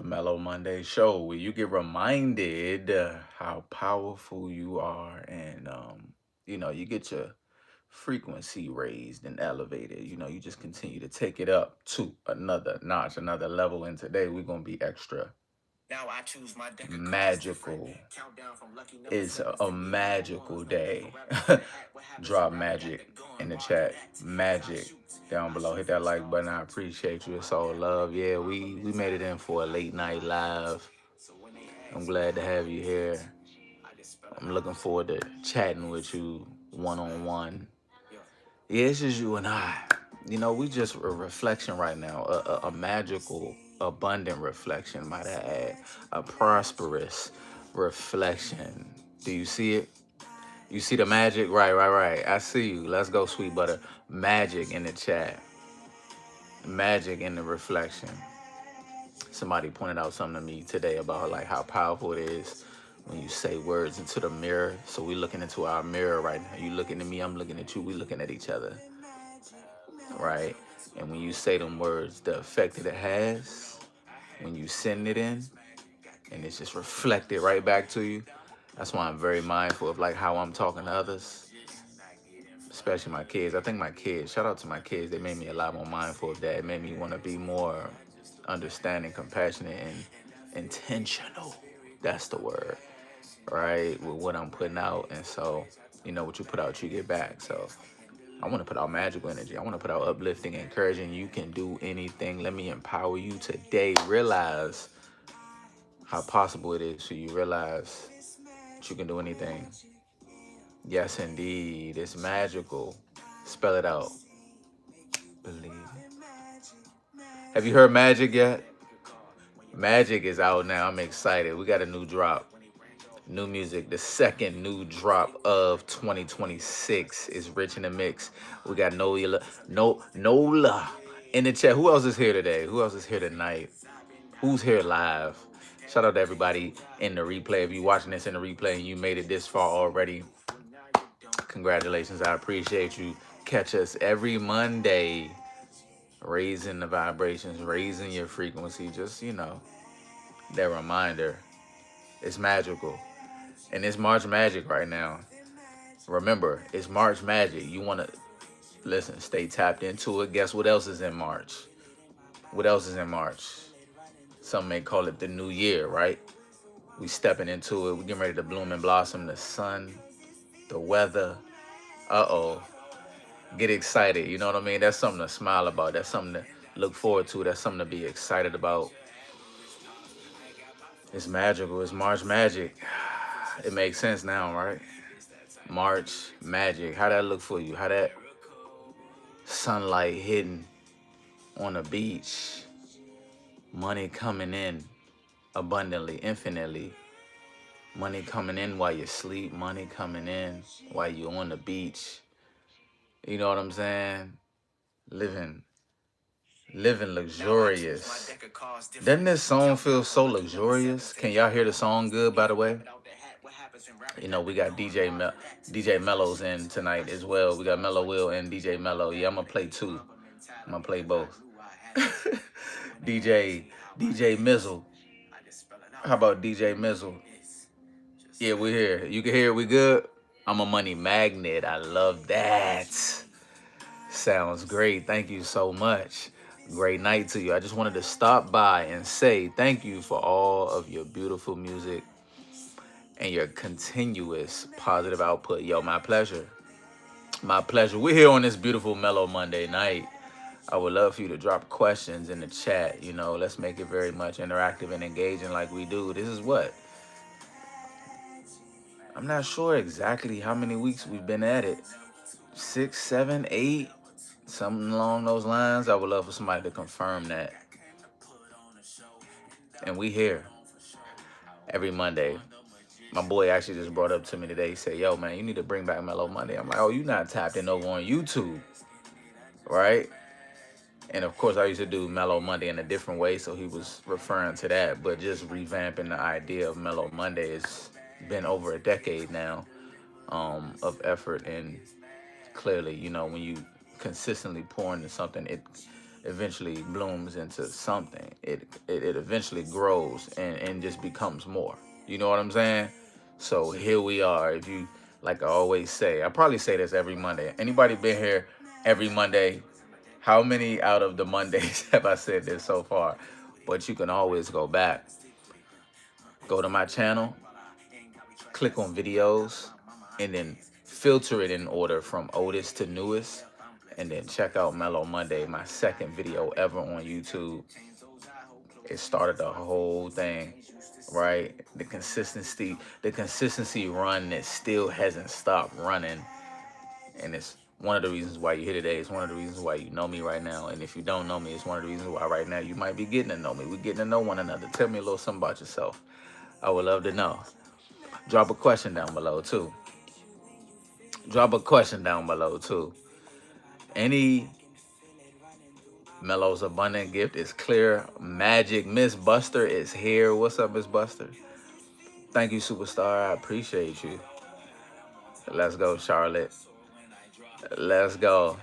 Mellow Monday show where you get reminded how powerful you are and you get your frequency raised and elevated. You just continue to take it up to another notch, another level. And today we're going to be extra magical. It's a magical day. Drop magic in the chat. Magic down below. Hit that like button. I appreciate you. It's all love. Yeah, we made it in for a late night live. I'm glad to have you here. I'm looking forward to chatting with you one on one. Yeah, it's just you and I. We just a reflection right now, a magical, abundant reflection, might I add, a prosperous reflection. Do you see it? You see the magic? Right. I see you. Let's go, sweet butter. Magic in the chat. Magic in the reflection. Somebody pointed out something to me today about like how powerful it is when you say words into the mirror. So we looking into our mirror right now. You looking at me, I'm looking at you. We looking at each other, right? And when you say them words, the effect that it has when you send it in, and it's just reflected right back to you. That's why I'm very mindful of like how I'm talking to others, especially my kids. I think my kids, shout out to my kids, they made me a lot more mindful of that. It made me want to be more understanding, compassionate, and intentional. That's the word, right? With what I'm putting out. And so, what you put out, you get back. So I want to put out magical energy. I want to put out uplifting, encouraging. You can do anything. Let me empower you today. Realize how possible it is for you. Realize that you can do anything. Yes, indeed. It's magical. Spell it out. Believe it. Have you heard Magic yet? Magic is out now. I'm excited. We got a new drop. New music. The second new drop of 2026 is Rich in the Mix. We got Nola in the chat. Who else is here today? Who else is here tonight? Who's here live? Shout out to everybody in the replay. If you're watching this in the replay and you made it this far already, congratulations. I appreciate you. Catch us every Monday, raising the vibrations, raising your frequency. Just, that reminder. It's magical. And it's March Magic right now. Remember, it's March Magic. You want to, listen, stay tapped into it. Guess what else is in March? What else is in March? Some may call it the new year, right? We stepping into it. We getting ready to bloom and blossom. The sun, the weather. Uh-oh. Get excited. You know what I mean? That's something to smile about. That's something to look forward to. That's something to be excited about. It's magical. It's March Magic. It makes sense now, right? March Magic. How that look for you? How that sunlight hitting on the beach? Money coming in abundantly, infinitely. Money coming in while you sleep. Money coming in while you're on the beach. You know what I'm saying? Living luxurious. Doesn't this song feel so luxurious? Can y'all hear the song good, by the way? We got DJ Mellows in tonight as well. We got Mellow Will and DJ Mellow. Yeah, I'm going to play two. I'm going to play both. DJ Mizzle. How about DJ Mizzle? Yeah, we're here. You can hear it. We good? I'm a money magnet. I love that. Sounds great. Thank you so much. Great night to you. I just wanted to stop by and say thank you for all of your beautiful music and your continuous positive output. Yo, my pleasure. My pleasure. We're here on this beautiful Mellow Monday night. I would love for you to drop questions in the chat. Let's make it very much interactive and engaging like we do. This is what? I'm not sure exactly how many weeks we've been at it. 6, 7, 8, something along those lines. I would love for somebody to confirm that. And we here every Monday. My boy actually just brought up to me today. He said, yo, man, you need to bring back Mellow Monday. I'm like, oh, you not tapped in over on YouTube, right? And, of course, I used to do Mellow Monday in a different way, so he was referring to that. But just revamping the idea of Mellow Monday has been over a decade now of effort. And clearly, when you consistently pour into something, eventually blooms into something. It eventually grows and just becomes more. You know what I'm saying? So here we are. If you, like I always say, I probably say this every Monday. Anybody been here every Monday? How many out of the Mondays have I said this so far? But you can always go back, go to my channel, click on videos, and then filter it in order from oldest to newest. And then check out Mellow Monday, my second video ever on YouTube. It started the whole thing, right? The consistency run that still hasn't stopped running. And it's one of the reasons why you're here today. It's one of the reasons why you know me right now. And if you don't know me, it's one of the reasons why right now you might be getting to know me. We're getting to know one another. Tell me a little something about yourself. I would love to know. Drop a question down below, too. Any Mello's abundant gift is clear. Magic. Miss Buster is here. What's up, Miss Buster? Thank you, superstar. I appreciate you. Let's go, Charlotte. Let's go.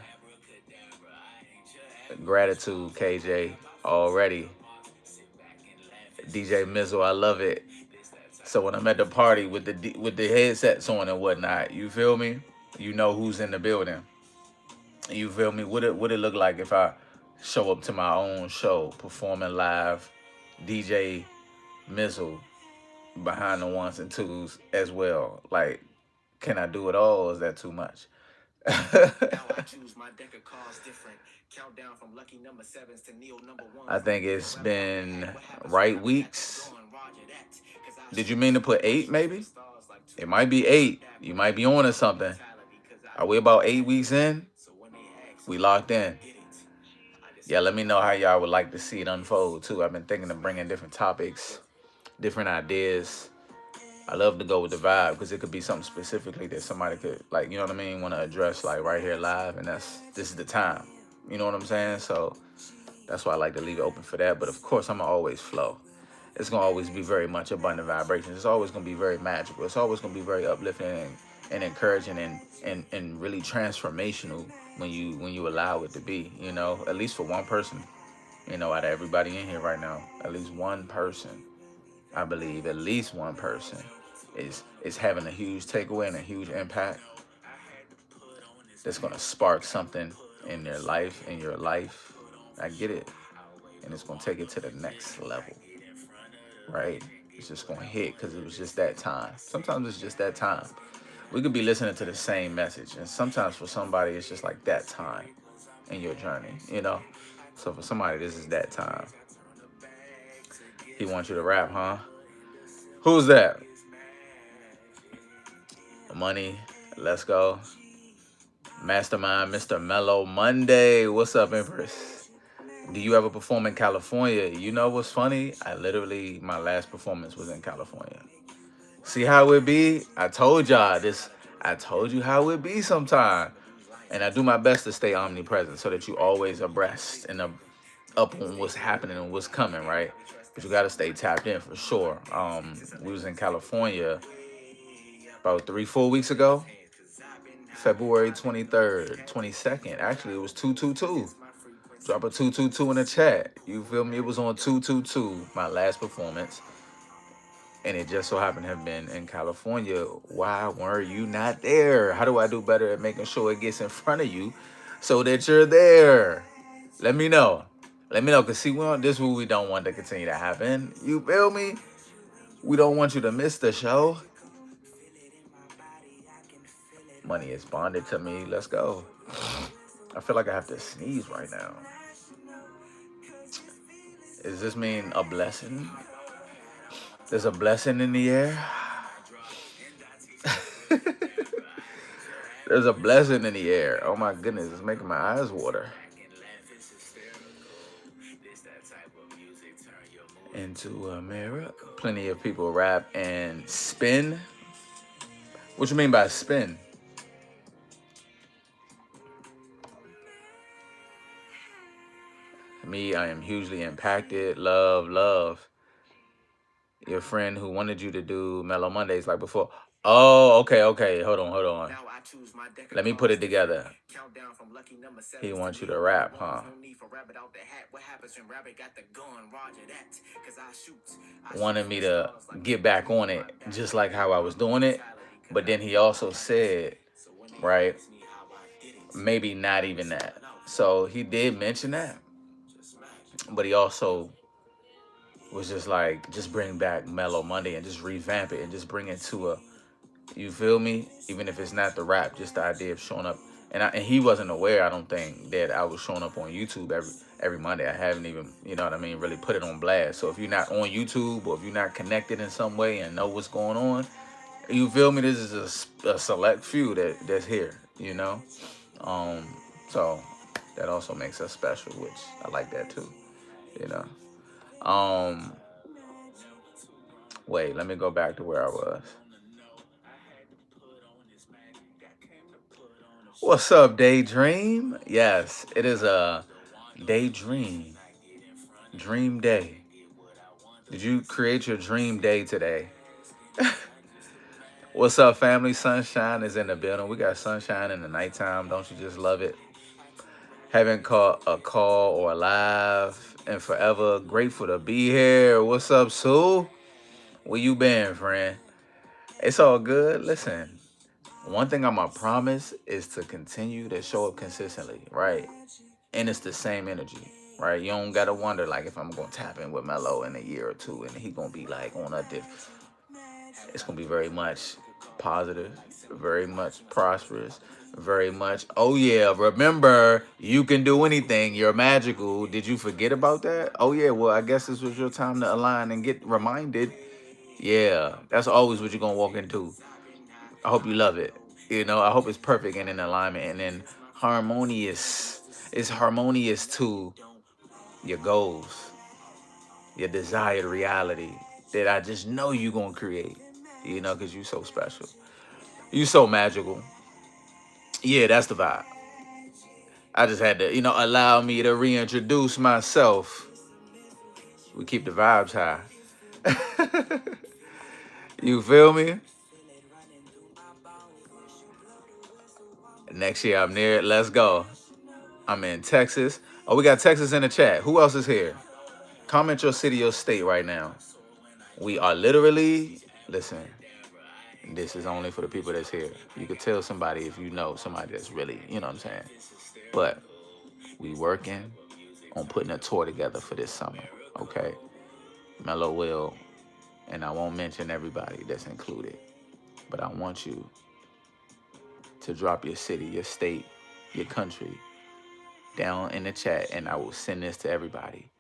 Gratitude, KJ. Already. DJ Mizzle, I love it. So when I'm at the party with the headsets on and whatnot, you feel me? You know who's in the building. You feel me? What it look like if I show up to my own show, performing live, DJ Mizzle behind the ones and twos as well? Like, can I do it all, or is that too much? I think it's been right weeks. Did you mean to put 8 maybe? It might be 8. You might be on to something. Are we about 8 weeks in? We locked in. Yeah, let me know how y'all would like to see it unfold too. I've been thinking of bringing different topics, different ideas. I love to go with the vibe because it could be something specifically that somebody could, like, you know what I mean, want to address, like, right here live, and this is the time. You know what I'm saying? So that's why I like to leave it open for that. But of course, I'm gonna always flow. It's gonna always be very much abundant vibrations. It's always gonna be very magical. It's always gonna be very uplifting and encouraging and really transformational when you allow it to be. You know, at least for one person. You know, out of everybody in here right now, at least one person, I believe, at least one person is having a huge takeaway and a huge impact that's gonna spark something in their life, in your life. I get it. And it's gonna take it to the next level. Right? It's just gonna hit because it was just that time. Sometimes it's just that time. We could be listening to the same message, and sometimes for somebody it's just like that time in your journey, you know? So for somebody, this is that time. He wants you to rap, huh? Who's that? Money. Let's go. Mastermind, Mr. Mellow Monday. What's up, Empress? Do you ever perform in California? You know what's funny? My last performance was in California. See how it be? I told y'all this. I told you how it be sometime. And I do my best to stay omnipresent so that you always abreast and up on what's happening and what's coming, right? But you got to stay tapped in for sure. We was in California about 3-4 weeks ago. February 23rd, 22nd. Actually, it was 222. Drop a 222 in the chat. You feel me? It was on 222, my last performance. And it just so happened to have been in California. Why were you not there? How do I do better at making sure it gets in front of you so that you're there? Let me know. Let me know, because see, this is what we don't want to continue to happen. You feel me? We don't want you to miss the show. Money is bonded to me. Let's go. I feel like I have to sneeze right now. Does this mean a blessing? There's a blessing in the air? There's a blessing in the air. Oh my goodness, it's making my eyes water. Into a mirror. Plenty of people rap and spin. What you mean by spin? Me, I am hugely impacted. Love. Your friend who wanted you to do Mellow Mondays like before. Oh, okay. Hold on. Let me put it together. He wants you to rap, huh? Wanted me to get back on it, just like how I was doing it. But then he also said, right, maybe not even that. So he did mention that, but he also was just like, just bring back Mellow Monday and just revamp it and just bring it to a, you feel me? Even if it's not the rap, just the idea of showing up. And he wasn't aware, I don't think, that I was showing up on YouTube every Monday. I haven't even, you know what I mean, really put it on blast. So if you're not on YouTube or if you're not connected in some way and know what's going on, you feel me? This is a select few that's here, you know? Um, so that also makes us special, which I like that too, you know? Um, Wait, let me go back to where I was. What's up, Daydream? Yes, it is a daydream, dream day. Did you create your dream day today? What's up, family? Sunshine is in the building. We got sunshine in the nighttime. Don't you just love it? Haven't caught a call or a live in forever. Grateful to be here. What's up, Sue? Where you been, friend? It's all good. Listen, one thing I'm gonna promise is to continue to show up consistently, right? And it's the same energy, right? You don't gotta wonder like if I'm gonna tap in with Mello in a year or two and he gonna be like on a diff. It's gonna be very much positive, very much prosperous, very much, oh yeah, remember, you can do anything, you're magical. Did you forget about that? Oh yeah, well, I guess this was your time to align and get reminded. Yeah, that's always what you're gonna walk into. I hope you love it. You know, I hope it's perfect and in alignment and then harmonious. It's harmonious to your goals, your desired reality that I just know you gonna create. You know, because you so special. You so magical. Yeah, that's the vibe. I just had to, allow me to reintroduce myself. We keep the vibes high. You feel me? Next year I'm near it. Let's go. I'm in Texas. Oh, we got Texas in the chat. Who else is here? Comment your city or state right now. We are literally, listen, this is only for the people that's here. You could tell somebody if you know somebody that's really, you know what I'm saying? But we working on putting a tour together for this summer, okay? Mello will, and I won't mention everybody that's included, but I want you to drop your city, your state, your country down in the chat, and I will send this to everybody.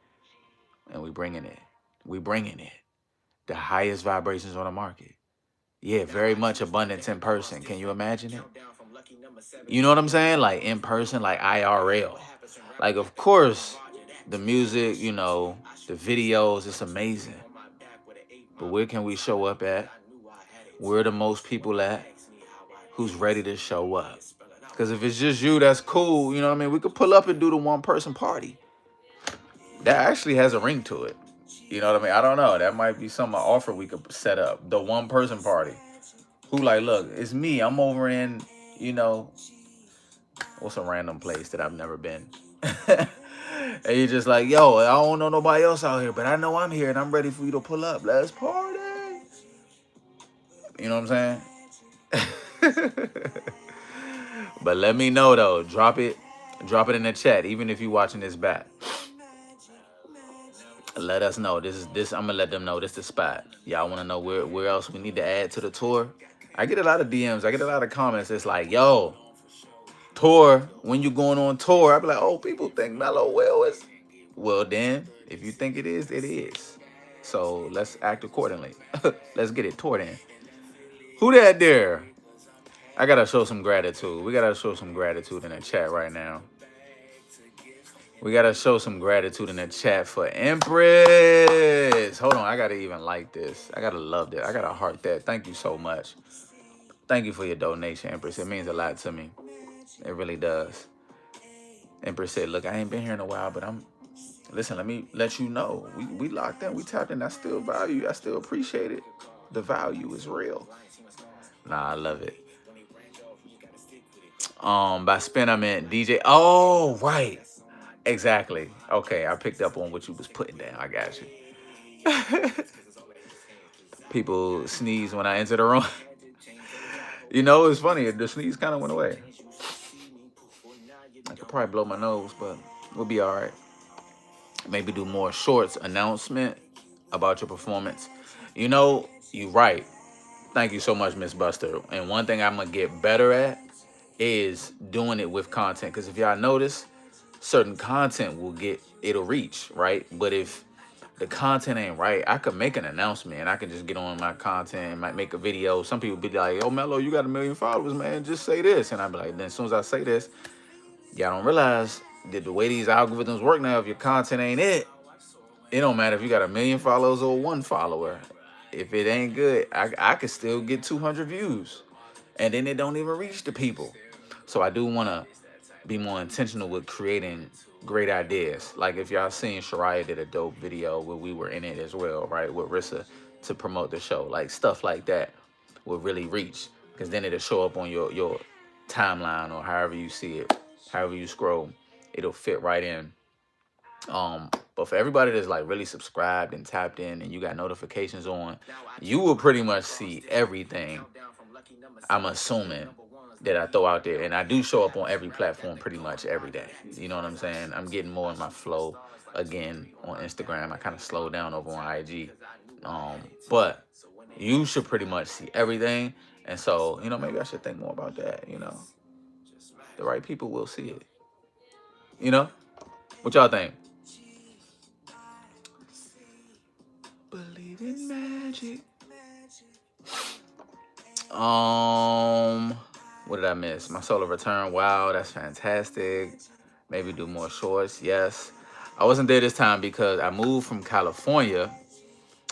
And we bringing it. We bringing it. The highest vibrations on the market. Yeah, very much abundance in person. Can you imagine it? You know what I'm saying? Like in person, like IRL. Like, of course, the music, the videos, it's amazing. But where can we show up at? Where are the most people at? Who's ready to show up? Because if it's just you, that's cool. You know what I mean? We could pull up and do the one-person party. That actually has a ring to it. You know what I mean? I don't know. That might be some offer we could set up. The one-person party. Who like, look, it's me. I'm over in, what's a random place that I've never been? And you're just like, yo, I don't know nobody else out here, but I know I'm here and I'm ready for you to pull up. Let's party. You know what I'm saying? But let me know though. Drop it in the chat, even if you're watching this back. Let us know. This I'm gonna let them know this is the spot. Y'all wanna know where else we need to add to the tour? I get a lot of DMs, I get a lot of comments. It's like, yo, tour, when you going on tour? I be like, oh, people think Mello Will is. Well then, if you think it is, it is. So let's act accordingly. Let's get it toured in. Who that there? I gotta show some gratitude. We gotta show some gratitude in the chat right now. We gotta show some gratitude in the chat for Empress. Hold on, I gotta even like this. I gotta love that. I gotta heart that. Thank you so much. Thank you for your donation, Empress. It means a lot to me. It really does. Empress said, look, I ain't been here in a while, but listen, let me let you know. We locked in, we tapped in. I still value, I still appreciate it. The value is real. Nah, I love it. By spin I meant DJ. Oh, right. Exactly. Okay, I picked up on what you was putting down. I got you. People sneeze when I enter the room. You know, it's funny. The sneeze kind of went away. I could probably blow my nose, but we'll be all right. Maybe do more shorts announcement about your performance. You know, you right. Thank you so much, Miss Buster. And one thing I'm gonna get better at is doing it with content. Because if y'all notice, certain content it'll reach, right? But if the content ain't right, I could make an announcement and I can just get on my content and might make a video. Some people be like, "Oh, Mello, you got 1 million followers, man. Just say this." And I'd be like, then as soon as I say this, y'all don't realize that the way these algorithms work now, if your content ain't it don't matter if you got 1 million followers or 1 follower. If it ain't good, I could still get 200 views. And then it don't even reach the people. So I do want to be more intentional with creating great ideas. Like if y'all seen Shariah did a dope video where we were in it as well, right? With Rissa to promote the show. Like stuff like that will really reach. Because then it'll show up on your timeline or however you see it, however you scroll. It'll fit right in. But for everybody that's like really subscribed and tapped in and you got notifications on, you will pretty much see everything. I'm assuming that I throw out there, and I do show up on every platform pretty much every day. You know what I'm saying? I'm getting more in my flow again on Instagram. I kind of slowed down over on IG, but you should pretty much see everything. And so, you know, maybe I should think more about that. You know, the right people will see it. You know, what y'all think? Believe in magic. What did I miss? My solar return. Wow, that's fantastic. Maybe do more shorts. Yes. I wasn't there this time because I moved from California.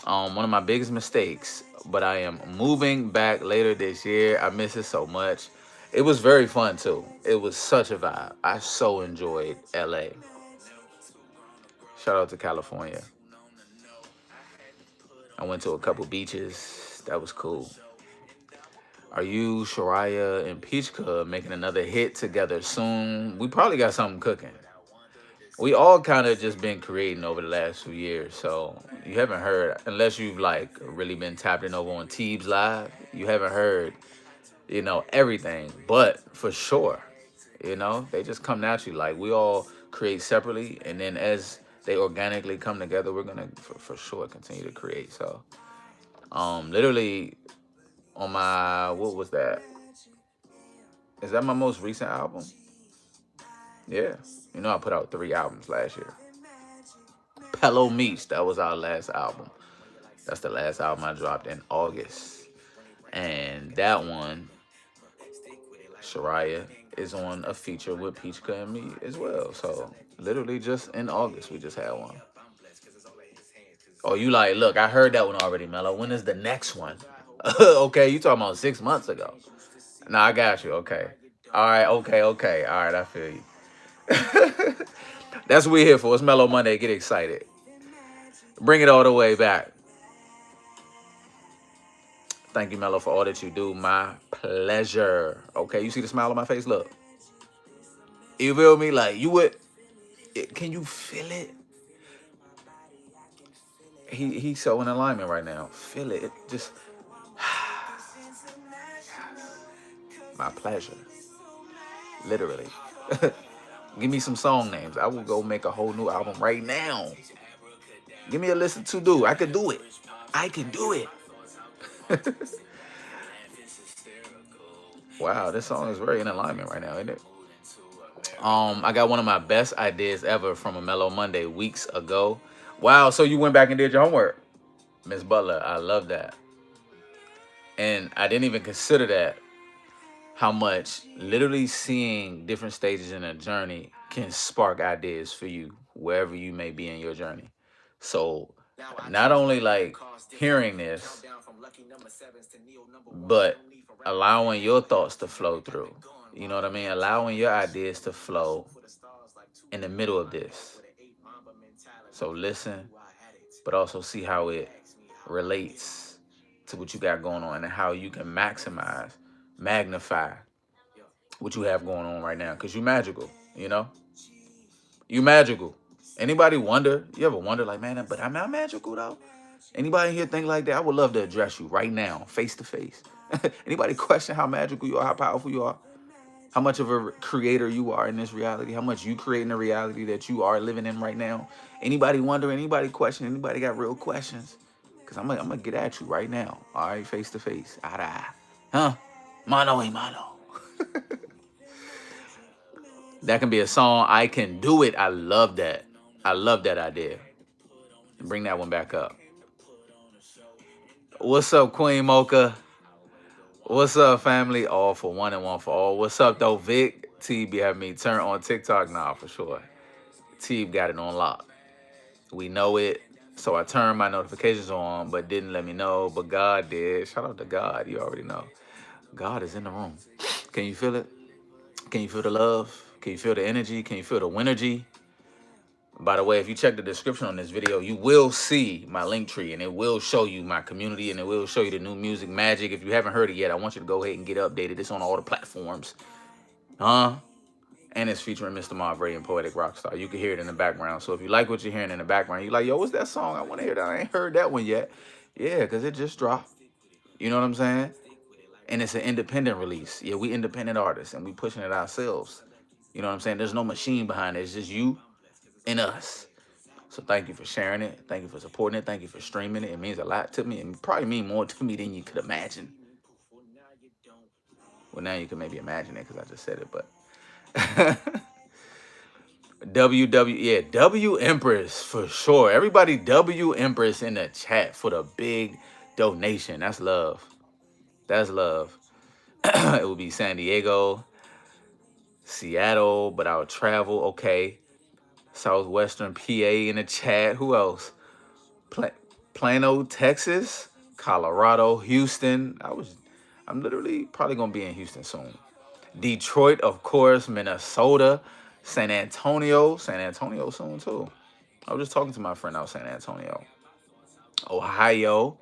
One of my biggest mistakes, but I am moving back later this year. I miss it so much. It was very fun too. It was such a vibe. I so enjoyed LA. Shout out to California. I went to a couple beaches. That was cool. Are you, Shariah, and Peach Cub making another hit together soon? We probably got something cooking. We all kind of just been creating over the last few years, so you haven't heard, unless you've like really been tapped in over on Teebs Live, you haven't heard, you know, everything. But for sure, you know, they just come naturally. Like we all create separately, and then as they organically come together, we're gonna for sure continue to create. So, literally on my, what was that? Is that my most recent album? Yeah. You know, I put out 3 albums last year. Pello Meets, that was our last album. That's the last album I dropped in August. And that one, Shariah, is on a feature with Peachka and me as well. So literally just in August, we just had one. Oh, you like, look, I heard that one already, Mello. When is the next one? Okay, you talking about 6 months ago. Nah, I got you. Okay. All right, okay. All right, I feel you. That's what we're here for. It's Mellow Monday. Get excited. Bring it all the way back. Thank you, Mello, for all that you do. My pleasure. Okay, you see the smile on my face? Look. You feel me? Like, you would... Can you feel it? He's so in alignment right now. Feel it. Just... My pleasure. Literally. Give me some song names. I will go make a whole new album right now. Give me a list of to-do. I can do it. I can do it. Wow, this song is very in alignment right now, isn't it? I got one of my best ideas ever from a Mellow Monday weeks ago. Wow, so you went back and did your homework. Miss Butler, I love that. And I didn't even consider that, how much literally seeing different stages in a journey can spark ideas for you wherever you may be in your journey. So not only like hearing this, but allowing your thoughts to flow through. You know what I mean? Allowing your ideas to flow in the middle of this. So listen, but also see how it relates to what you got going on and how you can maximize, magnify what you have going on right now. Because you magical, you know? You magical. Anybody wonder? You ever wonder, like, man, but I'm not magical, though? Anybody in here think like that? I would love to address you right now, face to face. Anybody question how magical you are, how powerful you are? How much of a creator you are in this reality? How much you create in the reality that you are living in right now? Anybody wonder? Anybody question? Anybody got real questions? Because I'm gonna get at you right now. All right, face to face. Eye to eye. Huh? Mano a mano. That can be a song. I Can Do It. I love that. I love that idea. Bring that one back up. What's up, Queen Mocha? What's up, family? All for one and one for all. What's up, though, Vic? T be having me turn on TikTok now, for sure. T got it on lock. We know it. So I turned my notifications on, but didn't let me know. But God did. Shout out to God. You already know. God is in the room. Can you feel it? Can you feel the love? Can you feel the energy? Can you feel the winergy? By the way, if you check the description on this video, you will see my link tree, and it will show you my community, and it will show you the new music, Magic. If you haven't heard it yet, I want you to go ahead and get updated. It's on all the platforms. And it's featuring Mr. Marvray and Poetic Rockstar. You can hear it in the background. So if you like what you're hearing in the background, you're like, yo, what's that song? I want to hear that. I ain't heard that one yet. Yeah, because it just dropped. You know what I'm saying? And it's an independent release. Yeah, we independent artists, and we pushing it ourselves. You know what I'm saying? There's no machine behind it. It's just you and us. So thank you for sharing it. Thank you for supporting it. Thank you for streaming it. It means a lot to me. It probably means more to me than you could imagine. Well, now you can maybe imagine it because I just said it, but... W Empress for sure. Everybody W Empress in the chat for the big donation. That's love. That's love. It would be San Diego, Seattle, but I would travel. Okay. Southwestern PA in the chat. Who else? Plano, Texas, Colorado, Houston. I'm literally probably gonna be in Houston soon. Detroit, of course, Minnesota, San Antonio soon too. I was just talking to my friend out San Antonio. Ohio,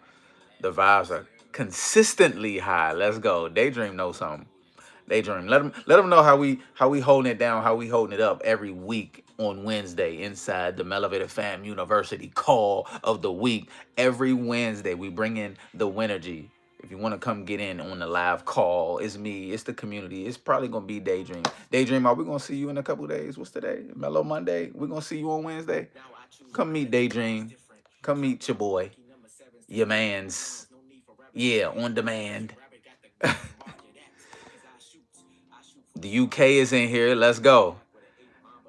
the vibes are consistently high. Let's go. Daydream knows something. Daydream. Let them know how we holding it down, how we holding it up every week on Wednesday inside the Melevated Fam University call of the week. Every Wednesday we bring in the Winergy. If you want to come get in on the live call, it's me, it's the community. It's probably gonna be Daydream. Daydream, are we gonna see you in a couple days? What's today? Mellow Monday. We're gonna see you on Wednesday. Come meet Daydream. Come meet your boy. Your man's. Yeah, on demand. The UK is in here. Let's go.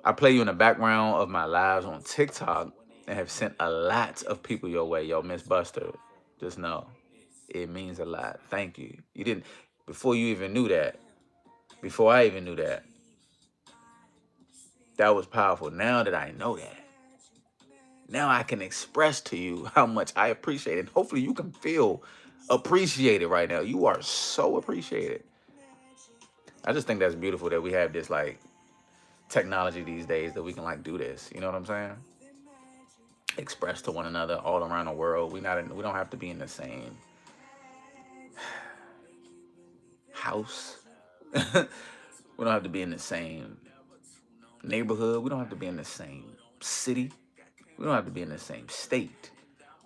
I play you in the background of my lives on TikTok and have sent a lot of people your way. Yo, Miss Buster, just know it means a lot. Thank you. You didn't, before you even knew that, before I even knew that, that was powerful. Now that I know that, now I can express to you how much I appreciate it. Hopefully you can feel appreciated right now. You are so appreciated. I just think that's beautiful that we have this like technology these days that we can like do this. You know what I'm saying? Express to one another all around the world. We don't have to be in the same house. We don't have to be in the same neighborhood. We don't have to be in the same city. We don't have to be in the same state.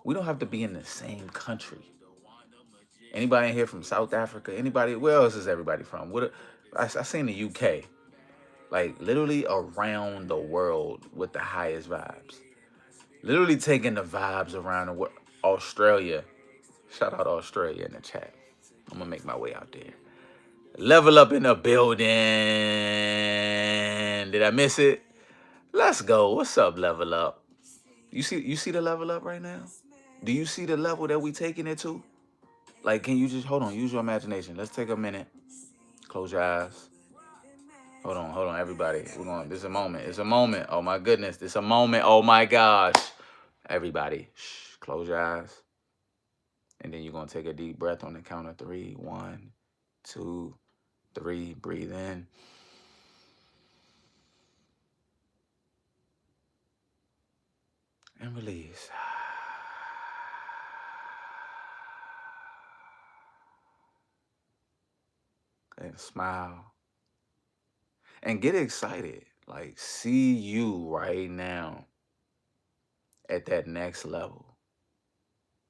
We don't have to be in the same country. Anybody in here from South Africa? Anybody? Where else is everybody from? I seen the UK. Like literally around the world with the highest vibes. Literally taking the vibes around the world. Australia. Shout out Australia in the chat. I'm gonna make my way out there. Level Up in the building. Did I miss it? Let's go. What's up, Level Up? You see the level up right now? Do you see the level that we taking it to? Like, can you just hold on? Use your imagination. Let's take a minute. Close your eyes. Hold on, everybody. This is a moment. It's a moment. Oh my goodness. This is a moment. Oh my gosh. Everybody, shh, close your eyes. And then you're gonna take a deep breath on the count of 3. 1, 2, 3. Breathe in. And release. and smile and get excited. Like, see you right now at that next level.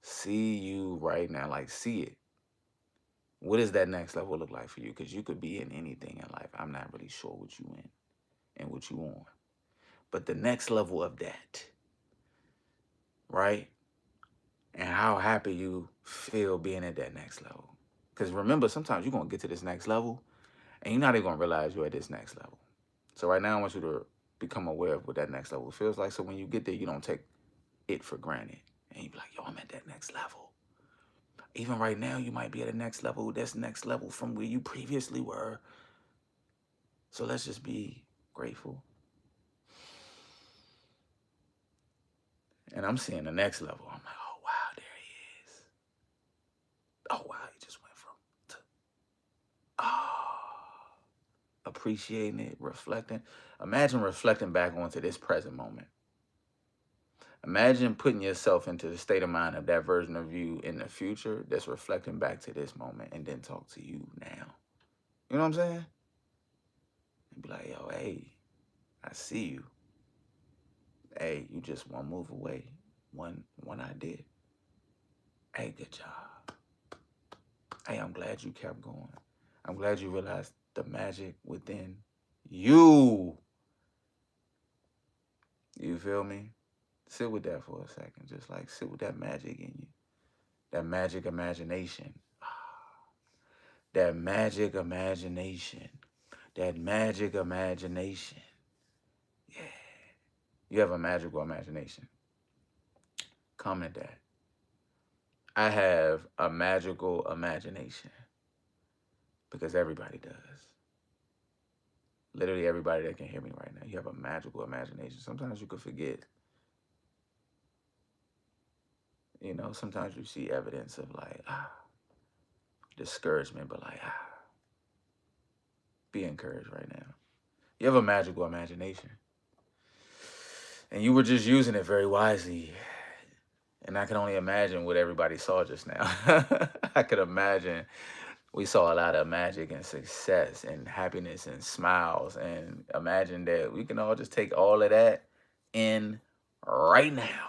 See you right now. Like, see it. What does that next level look like for you? Because you could be in anything in life. I'm not really sure what you in and what you on. But the next level of that, right? And how happy you feel being at that next level. Because remember, sometimes you're going to get to this next level and you're not even going to realize you're at this next level. So right now, I want you to become aware of what that next level feels like. So when you get there, you don't take it for granted. And you be like, yo, I'm at that next level. Even right now, you might be at a next level. That's next level from where you previously were. So let's just be grateful. And I'm seeing the next level. I'm like, oh, wow, there he is. Oh, wow, he just went from to, appreciating it, reflecting. Imagine reflecting back onto this present moment. Imagine putting yourself into the state of mind of that version of you in the future that's reflecting back to this moment and then talk to you now. You know what I'm saying? And be like, yo, hey, I see you. Hey, you just one move away, one idea. Hey, good job. Hey, I'm glad you kept going. I'm glad you realized the magic within you. You feel me? Sit with that for a second. Just like sit with that magic in you. That magic imagination. That magic imagination. That magic imagination. Yeah. You have a magical imagination. Comment that. I have a magical imagination. Because everybody does. Literally everybody that can hear me right now. You have a magical imagination. Sometimes you could forget. You know, sometimes you see evidence of like, discouragement, but like, be encouraged right now. You have a magical imagination. And you were just using it very wisely. And I can only imagine what everybody saw just now. I could imagine we saw a lot of magic and success and happiness and smiles. And imagine that we can all just take all of that in right now.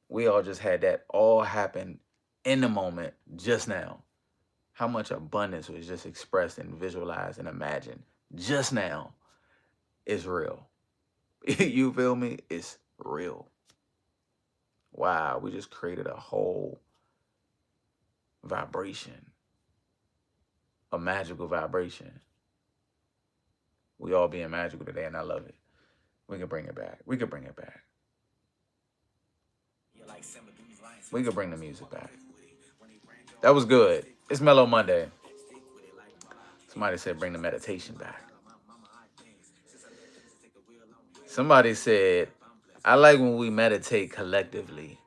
We all just had that all happen in the moment just now. How much abundance was just expressed and visualized and imagined just now is real. You feel me? It's real. Wow, we just created a whole vibration, a magical vibration. We all being magical today, and I love it. We can bring it back. We can bring it back. We can bring the music back. That was good. It's Mellow Monday. Somebody said bring the meditation back. Somebody said, I like when we meditate collectively.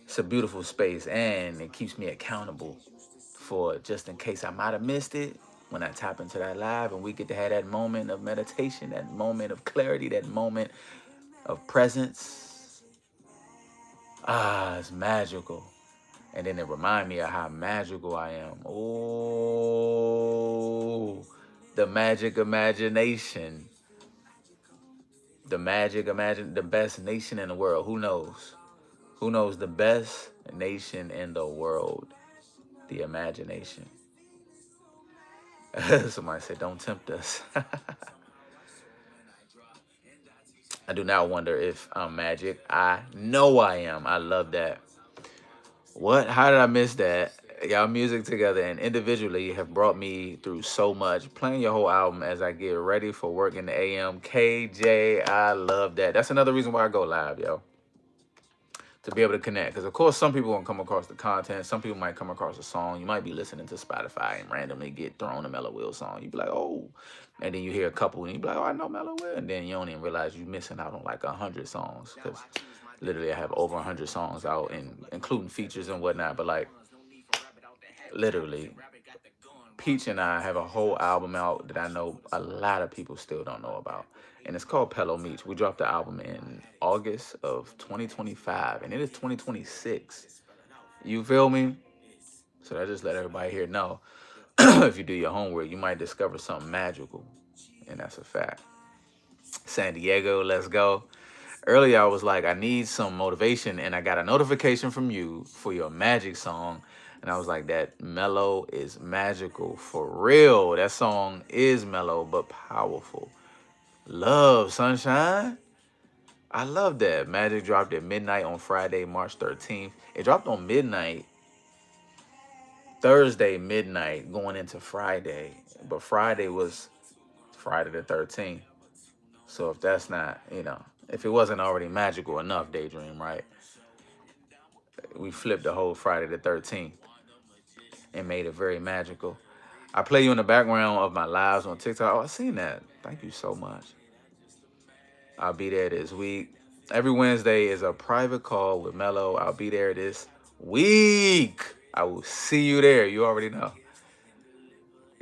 It's a beautiful space, and it keeps me accountable for just in case I might have missed it. When I tap into that live and we get to have that moment of meditation, that moment of clarity, that moment of presence. It's magical. And then it reminds me of how magical I am. Oh, the magic imagination. The best nation in the world. Who knows? Who knows the best nation in the world? The imagination. Somebody said, don't tempt us. I do not wonder if I'm magic. I know I am. I love that. What? How did I miss that? Y'all music together and individually have brought me through so much. Playing your whole album as I get ready for work in the AM. KJ, I love that. That's another reason why I go live, yo. To be able to connect. Because, of course, some people won't come across the content. Some people might come across a song. You might be listening to Spotify and randomly get thrown a Mellow Will song. You be like, oh. And then you hear a couple and you be like, oh, I know Mellow Will. And then you don't even realize you're missing out on like 100 songs. Because literally I have over 100 songs out, including features and whatnot. But like, literally, Peach and I have a whole album out that I know a lot of people still don't know about. And it's called Pello Meets. We dropped the album in August of 2025, and it is 2026. You feel me? So I just let everybody here know. if you do your homework, you might discover something magical. And that's a fact. San Diego, let's go. Earlier, I was like, I need some motivation, and I got a notification from you for your magic song. And I was like, that mellow is magical for real. That song is mellow but powerful. Love, sunshine. I love that. Magic dropped at midnight on Friday, March 13th. It dropped on midnight, Thursday midnight, going into Friday. But Friday was Friday the 13th. So if that's not, if it wasn't already magical enough, Daydream, right? We flipped the whole Friday the 13th and made it very magical. I play you in the background of my lives on TikTok. Oh, I seen that. Thank you so much. I'll be there this week. Every Wednesday is a private call with Mello. I'll be there this week. I will see you there. You already know.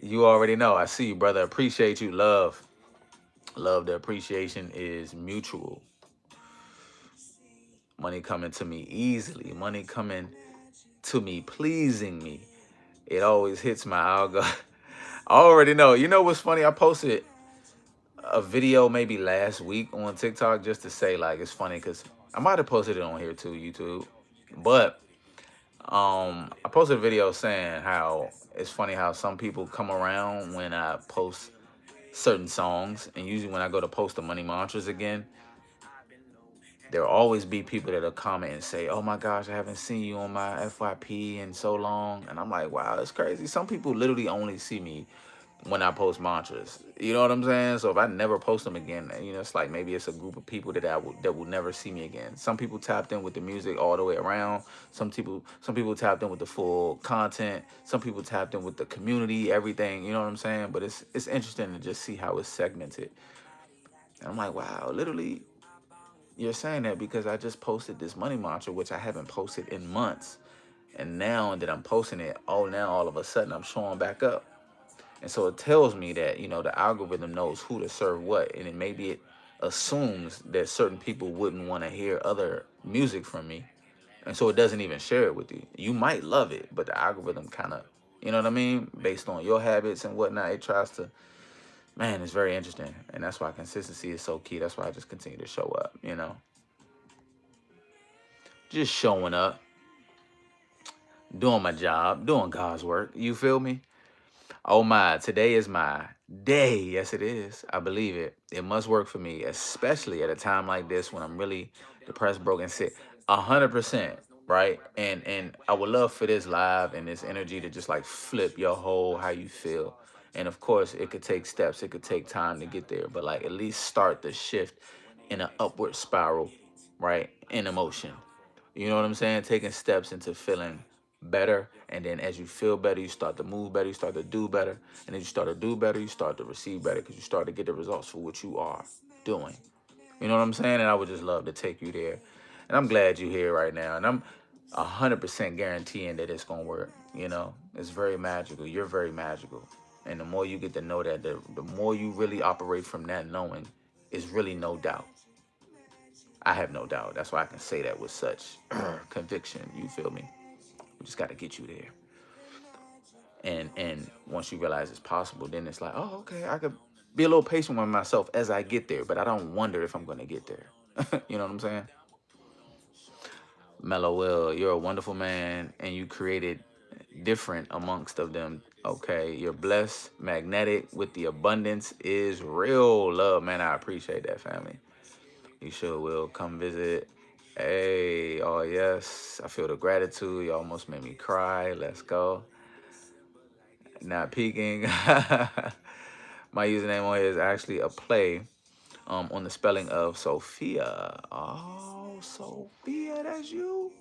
You already know. I see you, brother. Appreciate you. Love. Love, the appreciation is mutual. Money coming to me easily. Money coming to me, pleasing me. It always hits my algo. I already know. You know what's funny? I posted a video maybe last week on TikTok just to say, like, it's funny because I might have posted it on here too, YouTube. But I posted a video saying how it's funny how some people come around when I post certain songs, and usually when I go to post the money mantras again, there'll always be people that'll comment and say, oh my gosh, I haven't seen you on my FYP in so long. And I'm like, wow, that's crazy. Some people literally only see me when I post mantras. You know what I'm saying? So if I never post them again, it's like maybe it's a group of people that will never see me again. Some people tapped in with the music all the way around. Some people tapped in with the full content. Some people tapped in with the community, everything. You know what I'm saying? But it's interesting to just see how it's segmented. And I'm like, wow, literally, you're saying that because I just posted this money mantra, which I haven't posted in months. And now that I'm posting it, now all of a sudden I'm showing back up. And so it tells me that, the algorithm knows who to serve what. And maybe it assumes that certain people wouldn't want to hear other music from me. And so it doesn't even share it with you. You might love it, but the algorithm kind of, you know what I mean? Based on your habits and whatnot, it tries to, man, it's very interesting. And that's why consistency is so key. That's why I just continue to show up, Just showing up, doing my job, doing God's work. You feel me? Oh my, today is my day. Yes, it is. I believe it. It must work for me, especially at a time like this when I'm really depressed, broken, sick. 100%, right? And I would love for this live and this energy to just like flip your whole how you feel. And of course, it could take steps. It could take time to get there, but like at least start the shift in an upward spiral, right? In emotion. You know what I'm saying? Taking steps into feeling better. And then as you feel better, you start to move better, you start to do better. And as you start to do better, you start to receive better because you start to get the results for what you are doing. You know what I'm saying? And I would just love to take you there. And I'm glad you're here right now. And I'm 100% guaranteeing that it's going to work. It's very magical. You're very magical. And the more you get to know that, the more you really operate from that knowing, is really no doubt. I have no doubt. That's why I can say that with such conviction. You feel me? We just got to get you there. And once you realize it's possible, then it's like, oh, okay, I could be a little patient with myself as I get there, but I don't wonder if I'm going to get there. You know what I'm saying? Mellow Will, you're a wonderful man, and you created different amongst of them. Okay, you're blessed, magnetic, with the abundance is real. Love, man, I appreciate that, family. You sure will come visit. Hey, oh yes, I feel the gratitude. You almost made me cry. Let's go. Not peeking. My username on here is actually a play on the spelling of Sophia. Oh, Sophia, that's you.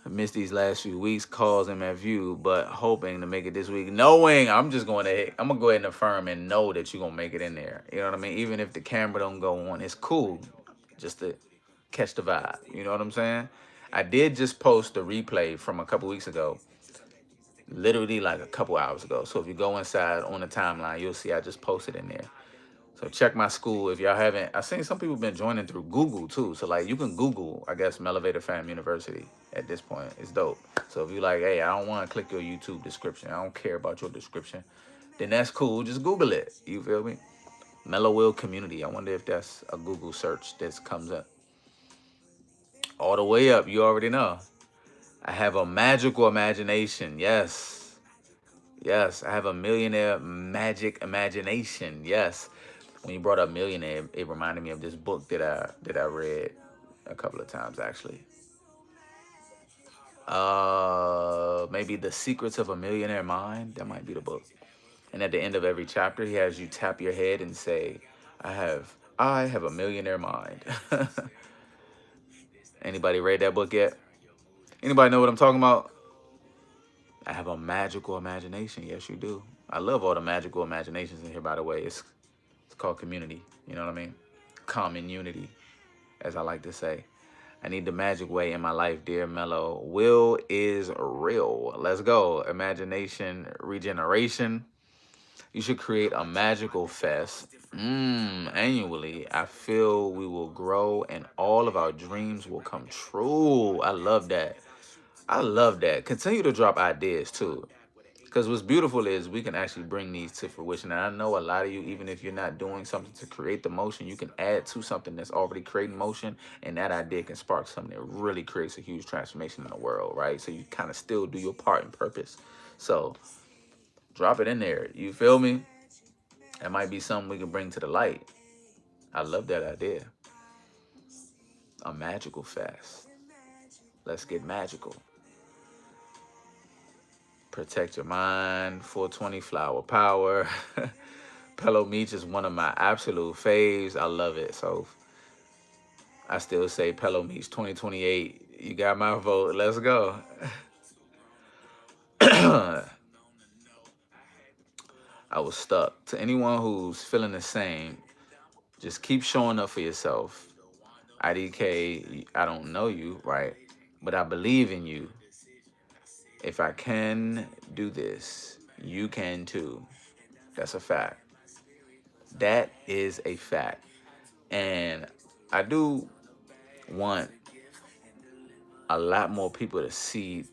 I missed these last few weeks, calls and my view, but hoping to make it this week. Knowing I'm gonna go ahead and affirm and know that you're gonna make it in there. You know what I mean? Even if the camera don't go on, it's cool just to catch the vibe. You know what I'm saying? I did just post the replay from a couple weeks ago, literally like a couple hours ago. So if you go inside on the timeline, you'll see I just posted in there. So check my school if y'all haven't. I seen some people been joining through Google too. So like you can Google, I guess, Melevator Fam University at this point. It's dope. So if you like, hey, I don't want to click your YouTube description. I don't care about your description. Then that's cool. Just Google it. You feel me? Mellow Will Community. I wonder if that's a Google search that comes up. All the way up. You already know. I have a magical imagination. Yes. Yes. I have a millionaire magic imagination. Yes. When you brought up millionaire, it reminded me of this book that I read a couple of times actually. Maybe The Secrets of a Millionaire Mind. That might be the book. And at the end of every chapter, he has you tap your head and say, I have a millionaire mind. Anybody read that book yet? Anybody know what I'm talking about? I have a magical imagination. Yes, you do. I love all the magical imaginations in here, by the way. It's called community. You know what I mean? Common unity, as I like to say. I need the magic way in my life, dear Mellow. Will is real. Let's go. Imagination, regeneration. You should create a magical fest annually. I feel we will grow and all of our dreams will come true. I love that. I love that. Continue to drop ideas too. Because what's beautiful is we can actually bring these to fruition. And I know a lot of you, even if you're not doing something to create the motion, you can add to something that's already creating motion. And that idea can spark something that really creates a huge transformation in the world, right? So you kind of still do your part and purpose. So drop it in there. You feel me? That might be something we can bring to the light. I love that idea. A magical fast. Let's get magical. Protect your mind. 420 flower power. Pello Meech is one of my absolute faves. I love it. So I still say Pello Meech 2028. You got my vote. Let's go. I was stuck. To anyone who's feeling the same, just keep showing up for yourself. IDK, I don't know you, right? But I believe in you. If I can do this, you can too. That's a fact. That is a fact. And I do want a lot more people to see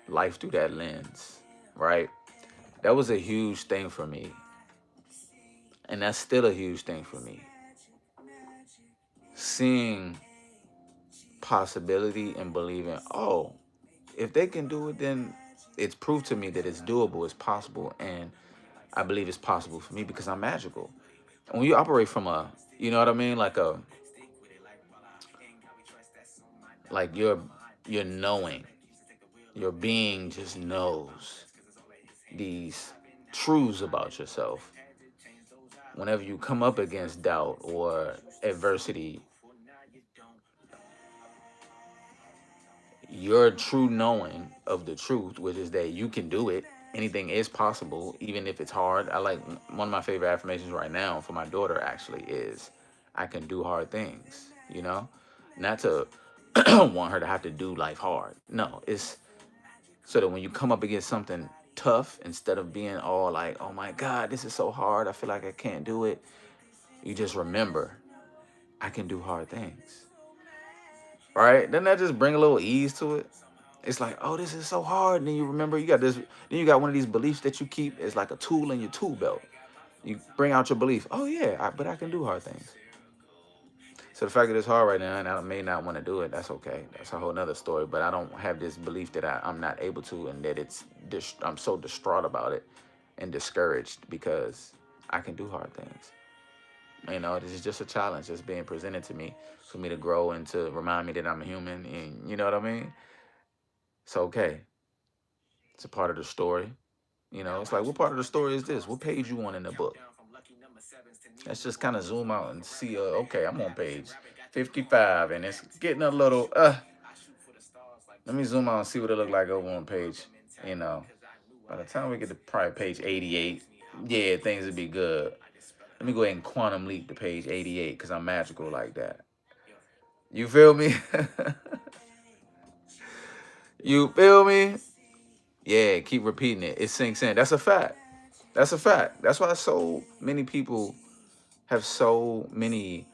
life through that lens, right? That was a huge thing for me. And that's still a huge thing for me. Seeing possibility and believing, oh, if they can do it, then it's proof to me that it's doable, it's possible, and I believe it's possible for me because I'm magical. And when you operate from a, you know what I mean, like you're knowing, your being just knows these truths about yourself. Whenever you come up against doubt or adversity, your true knowing of the truth, which is that you can do it, anything is possible, even if it's hard. I like one of my favorite affirmations right now for my daughter actually is, I can do hard things, you know? Not to want her to have to do life hard. No, it's so that when you come up against something tough, instead of being all like, oh my God, this is so hard, I feel like I can't do it, you just remember, I can do hard things. Right? Doesn't that just bring a little ease to it? It's like, oh, this is so hard. And then you remember you got this, then you got one of these beliefs that you keep as like a tool in your tool belt. You bring out your belief. Oh yeah, but I can do hard things. So the fact that it's hard right now and I may not want to do it, that's okay. That's a whole nother story. But I don't have this belief that I'm not able to, and that I'm so distraught about it and discouraged because I can do hard things. You know, this is just a challenge that's being presented to me for me to grow and to remind me that I'm a human. And you know what I mean? It's okay. It's a part of the story. You know, it's like, what part of the story is this? What page you on in the book? Let's just kind of zoom out and see, okay, I'm on page 55 and it's getting a little, let me zoom out and see what it look like over on page, you know. By the time we get to probably page 88, yeah, things would be good. Let me go ahead and quantum leap to page 88 because I'm magical like that. You feel me? You feel me? Yeah, keep repeating it. It sinks in. That's a fact. That's a fact. That's why so many people have so many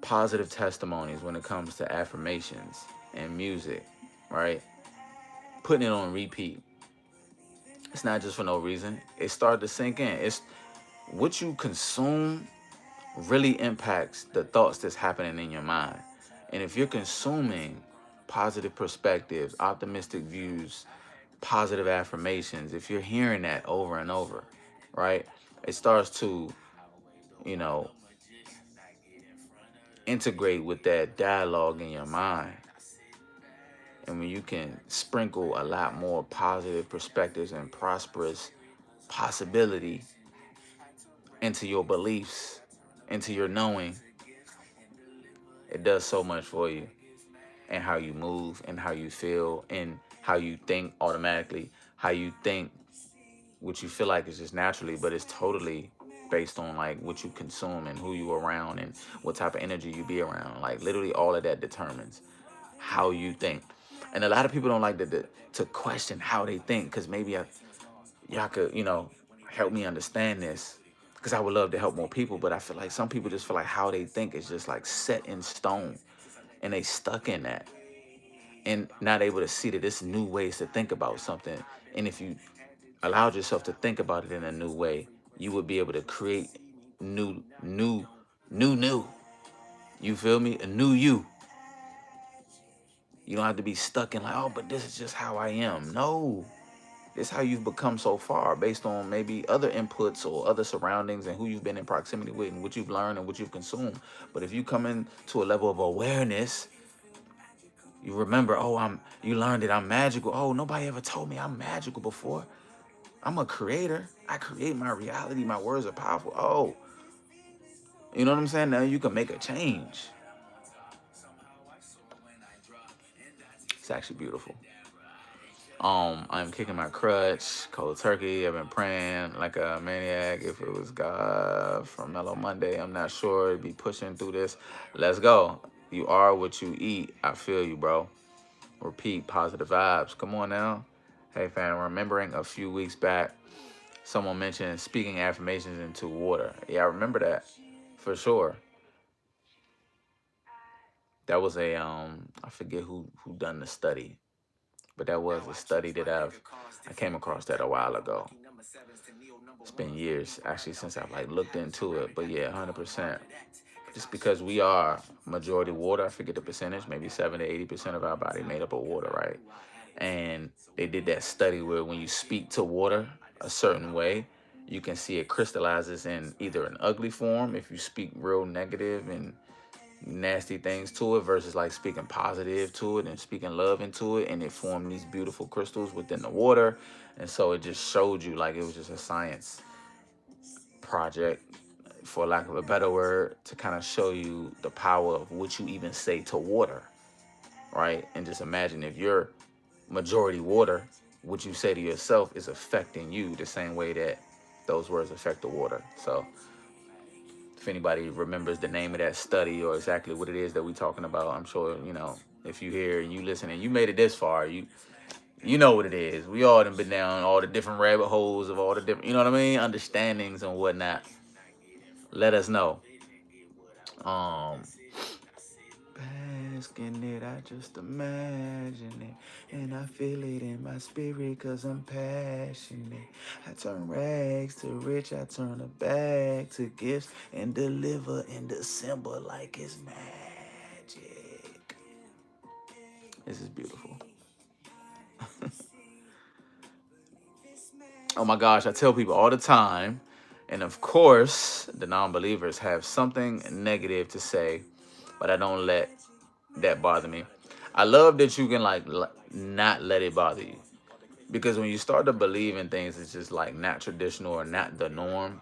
positive testimonies when it comes to affirmations and music, right? Putting it on repeat. It's not just for no reason. It started to sink in. It's what you consume really impacts the thoughts that's happening in your mind. And if you're consuming positive perspectives, optimistic views, positive affirmations, if you're hearing that over and over, right, it starts to, you know, integrate with that dialogue in your mind. And when you can sprinkle a lot more positive perspectives and prosperous possibility into your beliefs, into your knowing, it does so much for you and how you move and how you feel and how you think automatically, how you think, what you feel like is just naturally, but it's totally based on like what you consume and who you around and what type of energy you be around. Like literally all of that determines how you think. And a lot of people don't like to question how they think, because maybe y'all could, help me understand this, because I would love to help more people. But I feel like some people just feel like how they think is just like set in stone, and they stuck in that and not able to see that there's new ways to think about something. And if you allowed yourself to think about it in a new way, you would be able to create new. You feel me? A new you. You don't have to be stuck in like, oh, but this is just how I am. No, this is how you've become so far based on maybe other inputs or other surroundings and who you've been in proximity with and what you've learned and what you've consumed. But if you come into a level of awareness, you remember, oh, you learned that I'm magical. Oh, nobody ever told me I'm magical before. I'm a creator. I create my reality. My words are powerful. Oh, you know what I'm saying? Now you can make a change. It's actually beautiful. I'm kicking my crutch, cold turkey. I've been praying like a maniac. If it was God from Mellow Monday, I'm not sure. Be pushing through this. Let's go. You are what you eat. I feel you, bro. Repeat positive vibes. Come on now. Hey, fam, remembering a few weeks back, someone mentioned speaking affirmations into water. Yeah, I remember that for sure. That was I forget who done the study, but that was a study that I came across that a while ago. It's been years actually since I've like looked into it, but yeah, 100%. Just because we are majority water, I forget the percentage, maybe 70 to 80% of our body made up of water, right? And they did that study where when you speak to water a certain way, you can see it crystallizes in either an ugly form if you speak real negative and nasty things to it, versus like speaking positive to it and speaking love into it, and it formed these beautiful crystals within the water. And so it just showed you like it was just a science project, for lack of a better word, to kind of show you the power of what you even say to water, right? And just imagine if you're majority water, what you say to yourself is affecting you the same way that those words affect the water. So if anybody remembers the name of that study or exactly what it is that we're talking about, I'm sure, if you hear and you listen and you made it this far, you know what it is. We all done been down all the different rabbit holes of all the different, you know what I mean, understandings and whatnot. Let us know. Basking it, I just imagine it, and I feel it in my spirit cause I'm passionate. I turn rags to rich, I turn a bag to gifts and deliver in December like it's magic. This is beautiful. Oh my gosh, I tell people all the time, and of course, the non-believers have something negative to say, but I don't let that bother me. I love that you can like not let it bother you, because when you start to believe in things, it's just like not traditional or not the norm,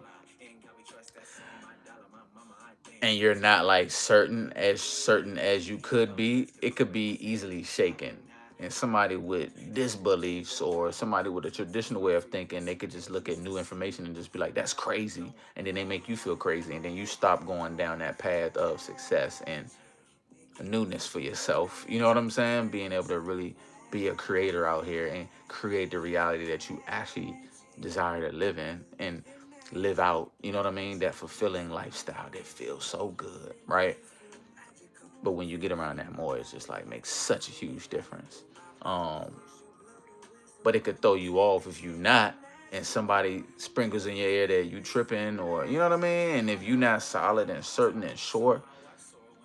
and you're not like certain as you could be, it could be easily shaken. And somebody with disbeliefs or somebody with a traditional way of thinking, they could just look at new information and just be like, that's crazy. And then they make you feel crazy. And then you stop going down that path of success and newness for yourself. You know what I'm saying? Being able to really be a creator out here and create the reality that you actually desire to live in. And live out, you know what I mean, that fulfilling lifestyle that feels so good, right? But when you get around that more, it's just like makes such a huge difference. Um, but it could throw you off if you not, and somebody sprinkles in your ear that you tripping, or you know what I mean. And if you not solid and certain and sure,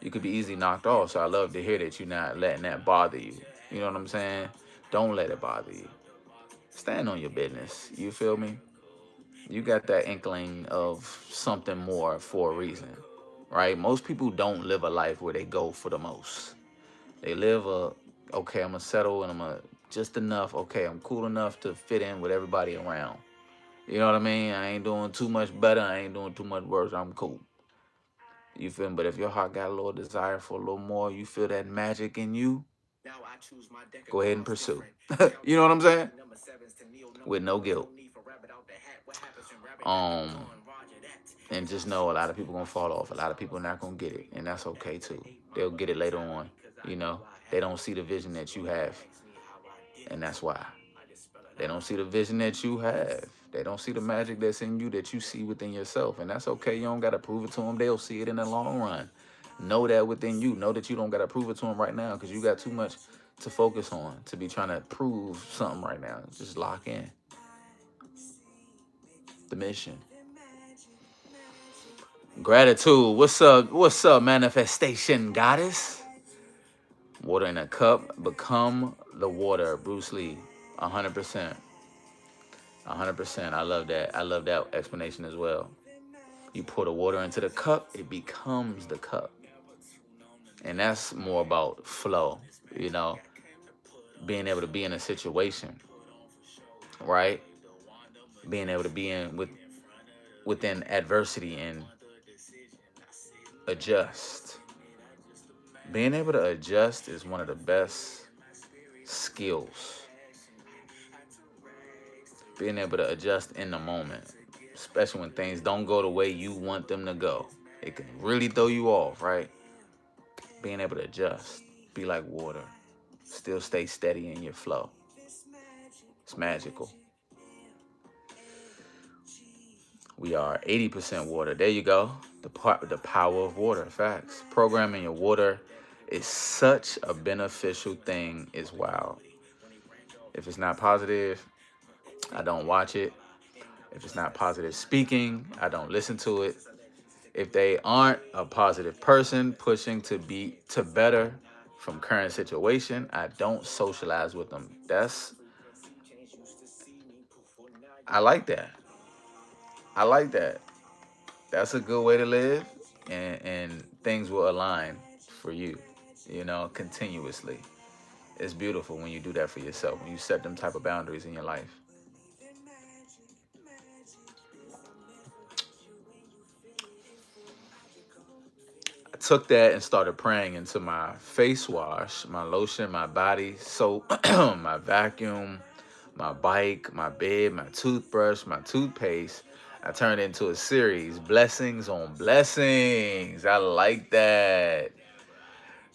you could be easily knocked off. So I love to hear that you're not letting that bother you. You know what I'm saying? Don't let it bother you. Stand on your business. You feel me? You got that inkling of something more for a reason, right? Most people don't live a life where they go for the most. They live okay, I'm gonna settle and I'm gonna just enough. Okay, I'm cool enough to fit in with everybody around. You know what I mean? I ain't doing too much better. I ain't doing too much worse. I'm cool. You feel me? But if your heart got a little desire for a little more, you feel that magic in you, go ahead and pursue. You know what I'm saying? With no guilt. Um, and just know a lot of people gonna fall off. A lot of people not gonna get it, and that's okay too. They'll get it later on. You know, they don't see the vision that you have, and that's why. They don't see the vision that you have. They don't see the magic that's in you that you see within yourself, and that's okay. You don't gotta prove it to them. They'll see it in the long run. Know that within you. Know that you don't gotta prove it to them right now because you got too much to focus on to be trying to prove something right now. Just lock in the mission. Gratitude. What's up? What's up, manifestation goddess? Water in a cup. Become the water. Bruce Lee. 100%. 100%. I love that. I love that explanation as well. You pour the water into the cup, it becomes the cup. And that's more about flow, you know, being able to be in a situation, right? Being able to be within adversity and adjust. Being able to adjust is one of the best skills. Being able to adjust in the moment, especially when things don't go the way you want them to go. It can really throw you off, right? Being able to adjust, be like water, still stay steady in your flow. It's magical. We are 80% water. There you go. The power of water. Facts. Programming your water is such a beneficial thing. It's wild. If it's not positive, I don't watch it. If it's not positive speaking, I don't listen to it. If they aren't a positive person pushing to be to better from current situation, I don't socialize with them. I like that. I like that. That's a good way to live, and things will align for you, you know, continuously. It's beautiful when you do that for yourself, when you set them type of boundaries in your life. I took that and started praying into my face wash, my lotion, my body soap, my vacuum, my bike, my bed, my toothbrush, my toothpaste. I turned into a series, blessings on blessings. I like that.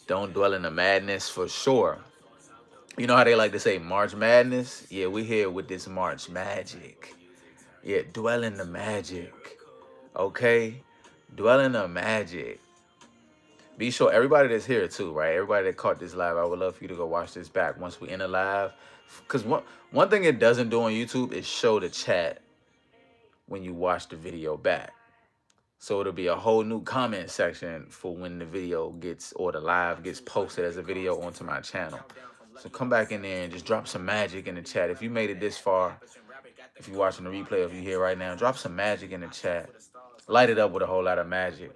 Don't dwell in the madness for sure. You know how they like to say March Madness? Yeah, we here with this March magic. Yeah, dwell in the magic. Okay? Dwell in the magic. Be sure everybody that's here too, right? Everybody that caught this live, I would love for you to go watch this back once we end the live. Because one thing it doesn't do on YouTube is show the chat when you watch the video back. So it'll be a whole new comment section for when the video gets, or the live gets posted as a video onto my channel. So come back in there and just drop some magic in the chat. If you made it this far, if you're watching the replay, if you're here right now, drop some magic in the chat. Light it up with a whole lot of magic.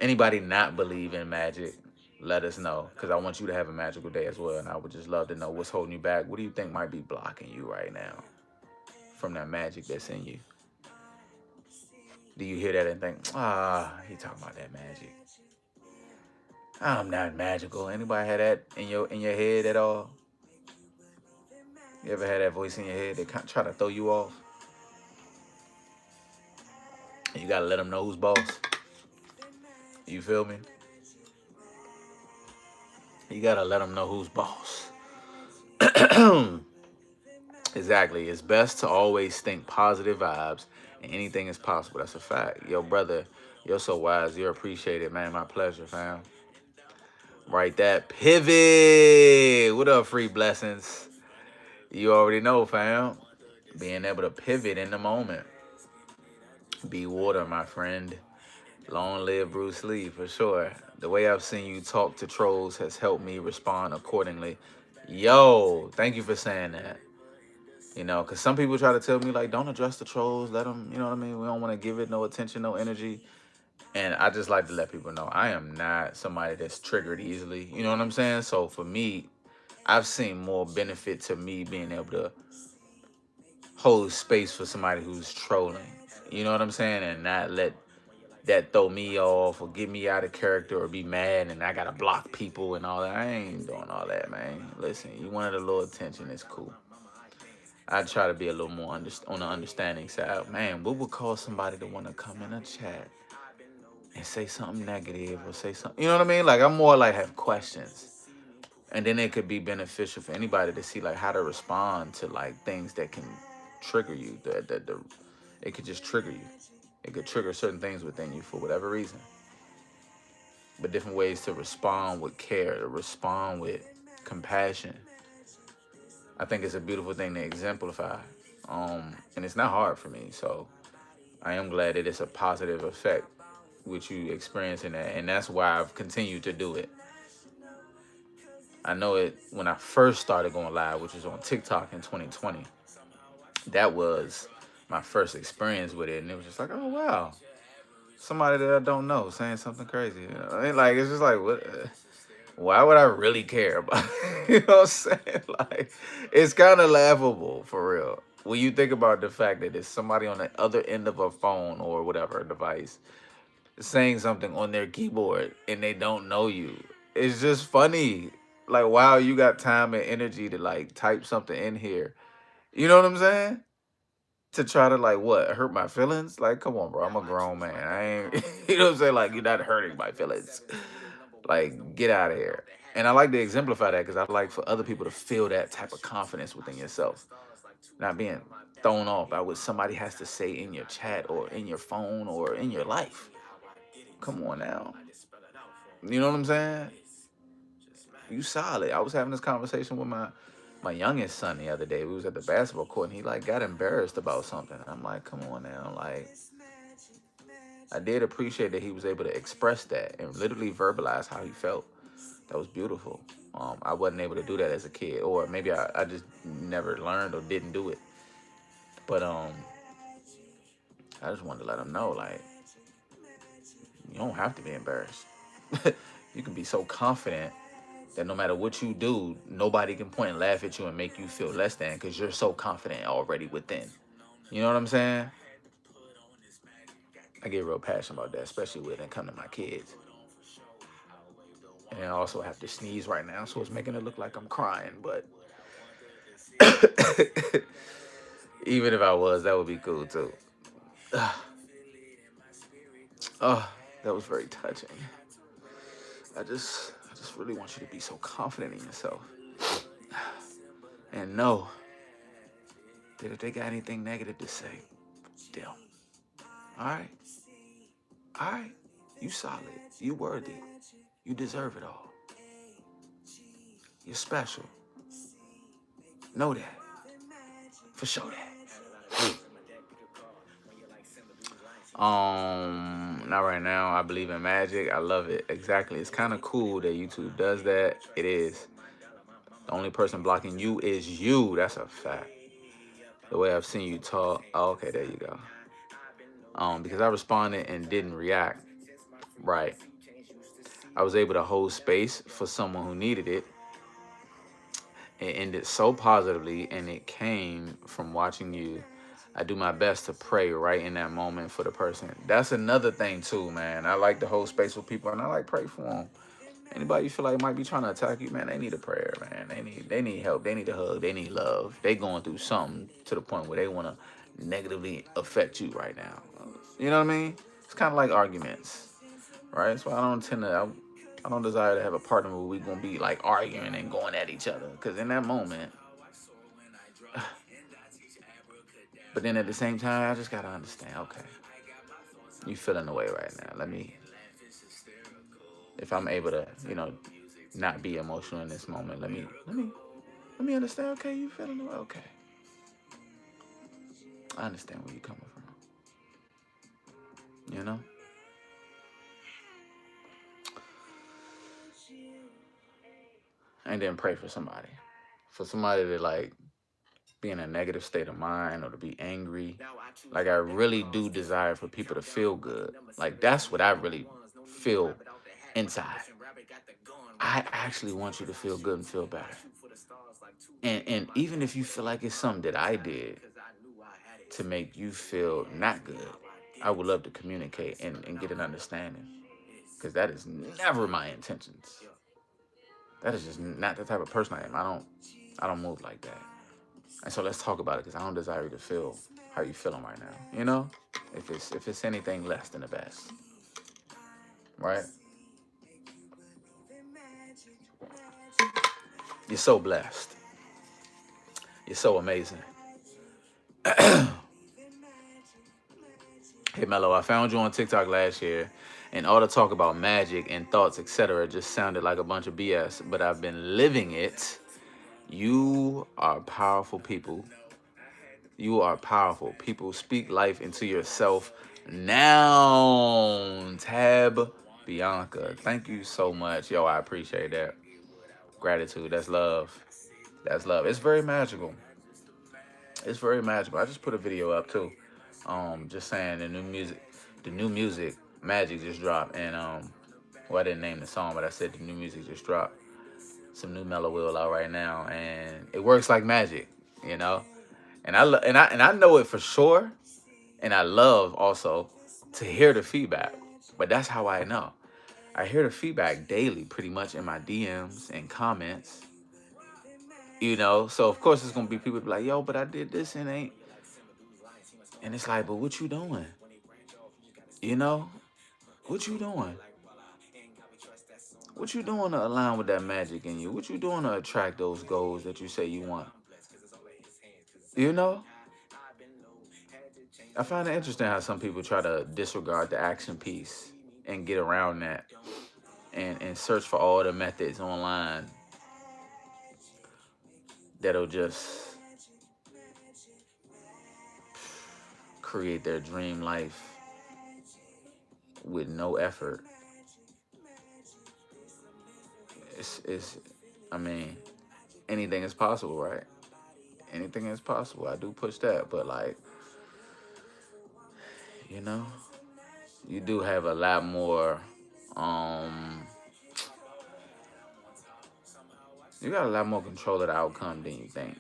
Anybody not believe in magic, let us know, because I want you to have a magical day as well. And I would just love to know what's holding you back. What do you think might be blocking you right now from that magic that's in you? Do you hear that and think, he talking about that magic? I'm not magical. Anybody had that in your head at all? You ever had that voice in your head that try to throw you off? You gotta let them know who's boss. You feel me? You gotta let them know who's boss. Exactly. It's best to always think positive vibes, and anything is possible. That's a fact. Yo, brother, you're so wise. You're appreciated, man. My pleasure, fam. Right, that pivot. What up, free blessings? You already know, fam. Being able to pivot in the moment. Be water, my friend. Long live Bruce Lee, for sure. The way I've seen you talk to trolls has helped me respond accordingly. Yo, thank you for saying that. You know, because some people try to tell me, like, don't address the trolls. Let them, you know what I mean? We don't want to give it no attention, no energy. And I just like to let people know I am not somebody that's triggered easily. You know what I'm saying? So for me, I've seen more benefit to me being able to hold space for somebody who's trolling. You know what I'm saying? And not let that throw me off or get me out of character or be mad and I gotta block people and all that. I ain't doing all that, man. Listen, you wanted a little attention, it's cool. I try to be a little more on the understanding side. Man, what would cause somebody to want to come in a chat and say something negative or say something? You know what I mean? Like, I'm more like have questions. And then it could be beneficial for anybody to see like how to respond to like things that can trigger you. It could just trigger you. It could trigger certain things within you for whatever reason. But different ways to respond with care, to respond with compassion. I think it's a beautiful thing to exemplify. And it's not hard for me. So I am glad that it's a positive effect with you experiencing that. And that's why I've continued to do it. I know it when I first started going live, which was on TikTok in 2020. That was my first experience with it. And it was just like, oh, wow. Somebody that I don't know saying something crazy. You know? I mean, like, it's just like, what? Why would I really care about it? You know what I'm saying? Like, it's kind of laughable, for real. When you think about the fact that there's somebody on the other end of a phone or whatever device saying something on their keyboard and they don't know you. It's just funny. Like, wow, you got time and energy to, like, type something in here. You know what I'm saying? To try to, like, what, hurt my feelings? Like, come on, bro. I'm a grown man. I ain't, you know what I'm saying? Like, you're not hurting my feelings. Like, get out of here. And I like to exemplify that because I like for other people to feel that type of confidence within yourself. Not being thrown off by what somebody has to say in your chat or in your phone or in your life. Come on now. You know what I'm saying? You solid. I was having this conversation with my youngest son the other day. We was at the basketball court and he like got embarrassed about something. I'm like, come on now. Like, I did appreciate that he was able to express that and literally verbalize how he felt. That was beautiful. I wasn't able to do that as a kid, or maybe I just never learned or didn't do it. But I just wanted to let him know, like, you don't have to be embarrassed. You can be so confident that no matter what you do, nobody can point and laugh at you and make you feel less than because you're so confident already within. You know what I'm saying? I get real passionate about that, especially when it comes to my kids. And I also have to sneeze right now, so it's making it look like I'm crying. But even if I was, that would be cool too. Oh, that was very touching. I just really want you to be so confident in yourself. And know that if they got anything negative to say, them. Alright? Alright? You solid. You worthy. You deserve it all. You're special. Know that. For sure that. Not right now. I believe in magic. I love it. Exactly. It's kind of cool that YouTube does that. It is. The only person blocking you is you. That's a fact. The way I've seen you talk. Oh, okay, there you go. Because I responded and didn't react. Right. I was able to hold space for someone who needed it. It ended so positively, and it came from watching you. I do my best to pray right in that moment for the person. That's another thing too, man. I like to hold space with people, and I like pray for them. Anybody you feel like might be trying to attack you, man, they need a prayer, man. They need help. They need a hug. They need love. They going through something to the point where they want to negatively affect you right now. You know what I mean? It's kind of like arguments, right? So I don't desire to have a partner where we gonna be like arguing and going at each other. Because in that moment, But then at the same time, I just gotta understand, okay, you feeling the way right now. If I'm able to, not be emotional in this moment, let me understand, okay, you feeling the way, okay. I understand where you're coming from, And then pray for somebody. For somebody to like be in a negative state of mind or to be angry. Like I really do desire for people to feel good. Like that's what I really feel inside. I actually want you to feel good and feel better. And even if you feel like it's something that I did to make you feel not good, I would love to communicate and get an understanding. Because that is never my intentions. That is just not the type of person I am. I don't move like that. And so let's talk about it because I don't desire you to feel how you feeling right now. If it's anything less than the best, right? You're so blessed. You're so amazing. Hey Mello, I found you on TikTok last year, and all the talk about magic and thoughts, etc., just sounded like a bunch of BS. But I've been living it. You are powerful people. You are powerful. People speak life into yourself now. Tab Bianca. Thank you so much. Yo, I appreciate that. Gratitude. That's love. That's love. It's very magical. It's very magical. I just put a video up too. Just saying the new music, Magic just dropped. And well, I didn't name the song, but I said the new music just dropped. Some new Mellow Will out right now, and it works like magic. And I know it for sure, and I love also to hear the feedback. But that's how I know. I hear the feedback daily, pretty much in my DMs and comments. So of course it's gonna be people be like, "Yo, but I did this and ain't," and it's like, "But what you doing? You know, what you doing? What you doing to align with that magic in you? What you doing to attract those goals that you say you want? You know." I find it interesting how some people try to disregard the action piece and get around that and search for all the methods online that'll just create their dream life with no effort. It's I mean, anything is possible, right? Anything is possible. I do push that, but like, you know, you do have a lot more you got a lot more control of the outcome than you think.